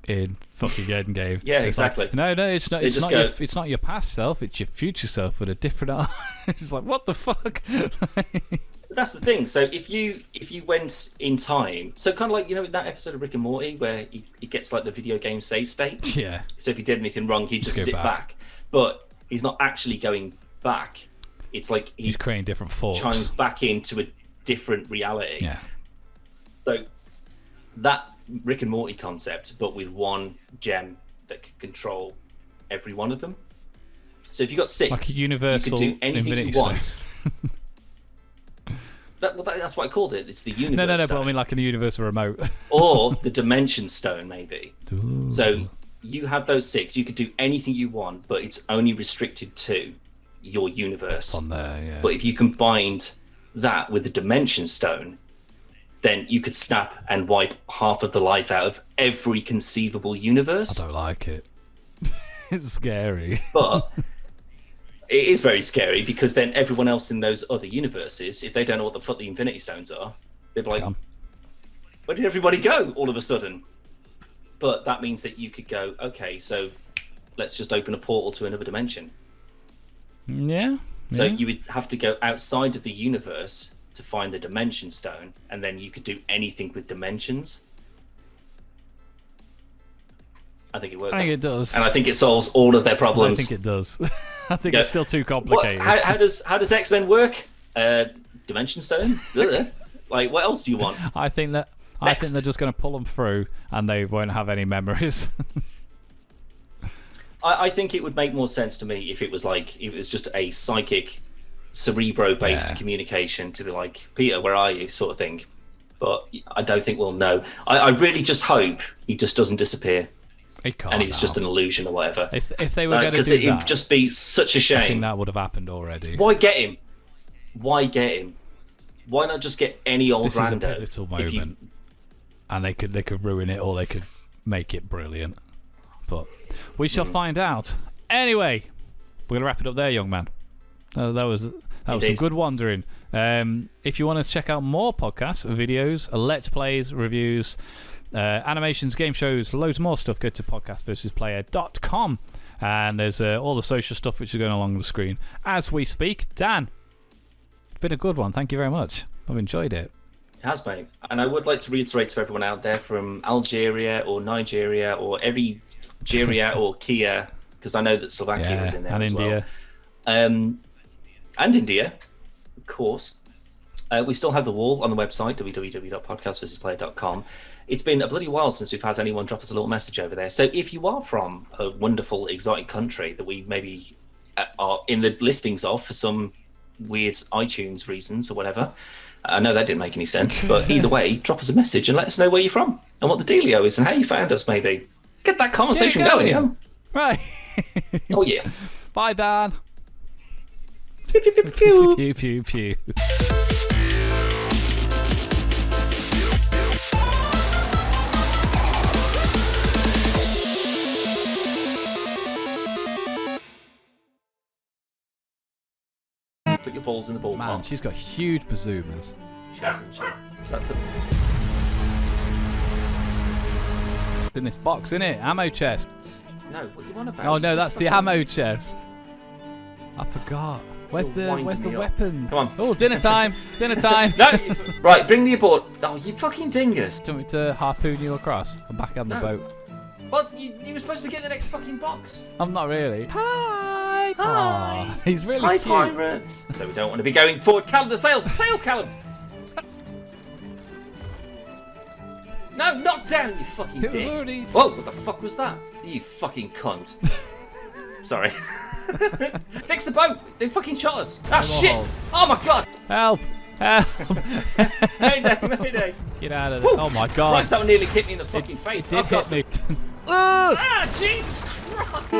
in fucking Endgame. Yeah, it's exactly. Like, no, it's not. It's not your past self. It's your future self with a different eye. It's like, what the fuck? That's the thing. So if you went in time, so kind of like, in that episode of Rick and Morty where he gets like the video game save state. Yeah. So if he did anything wrong, he'd just sit back. But he's not actually going back. It's like he's creating different forks. Chimes back into a different reality. Yeah. So that Rick and Morty concept, but with one gem that could control every one of them. So if you got 6, like a universal you could do anything Infinity you want. That's what I called it. It's the universe. No, stone. but I mean like a universal remote. Or the dimension stone, maybe. Ooh. So you have those 6. You could do anything you want, but it's only restricted to your universe. It's on there, yeah. But if you combined that with the dimension stone, then you could snap and wipe half of the life out of every conceivable universe. I don't like it. It's scary. But it is very scary because then everyone else in those other universes, if they don't know what the fuck the Infinity Stones are, they're like, where did everybody go all of a sudden? But that means that you could go, okay, so let's just open a portal to another dimension. Yeah. So you would have to go outside of the universe to find the dimension stone, and then you could do anything with dimensions. I think it works. I think it does. And I think it solves all of their problems. I think it does. I think it's still too complicated. How does X-Men work? Dimension stone? Like, what else do you want? I think they're just going to pull them through and they won't have any memories. I think it would make more sense to me if it was just a psychic, cerebro-based communication to be like, Peter, where are you, sort of thing. But I don't think we'll know. I really just hope he just doesn't disappear. He can't. And it's just an illusion or whatever. If they were going to do that, because it would just be such a shame. I think that would have happened already. Why get him? Why not just get any old rando? This is a pivotal moment, and they could ruin it or they could make it brilliant. But we shall find out. Anyway, we're gonna wrap it up there, young man. That was some good wandering. If you want to check out more podcasts, videos, let's plays, reviews, animations, game shows, loads more stuff, go to podcastversusplayer.com, and there's all the social stuff which is going along the screen as we speak. Dan, it's been a good one. Thank you very much. I've enjoyed it. It has, mate. And I would like to reiterate to everyone out there from Algeria or Nigeria or every Geria or Kia, because I know that Slovakia was in there and as India. Well. And India, of course. We still have the wall on the website, www.podcastversusplayer.com. It's been a bloody while since we've had anyone drop us a little message over there. So if you are from a wonderful, exotic country that we maybe are in the listings of for some weird iTunes reasons or whatever, I know that didn't make any sense, but either way, drop us a message and let us know where you're from and what the dealio is and how you found us, maybe. Get that conversation going, yeah? Right. Oh, yeah. Bye, Dan. Pew, pew, pew, pew. Pew, pew, pew. Put your balls in the ball. Man, she's got huge bazoomas. She hasn't, she? That's the... In this box, innit? Ammo chest. No, what you want about? Oh no, that's the ammo chest. I forgot. Where's You're the winding me up. weapon? Come on. Oh, dinner time. Dinner time. No, right, bring me aboard. Oh, you fucking dingus. Do you want me to harpoon you across? I'm back on the boat. Well, you were supposed to be getting the next fucking box. I'm not really. Hi. Hi. Aww, he's really Hi, cute. pirates. So we don't want to be going forward. Callum, the sails. Sails, Callum. No, not down, you fucking It was dick. already... Whoa, what the fuck was that? You fucking cunt. Sorry. Fix the boat. They fucking shot us. Ah, No more shit. holes. Oh, my God. Help. Help. Mayday, mayday. Get out of there. Oh my god. Christ, that one nearly hit me in the fucking face. It did hit me. Ah, Jesus Christ.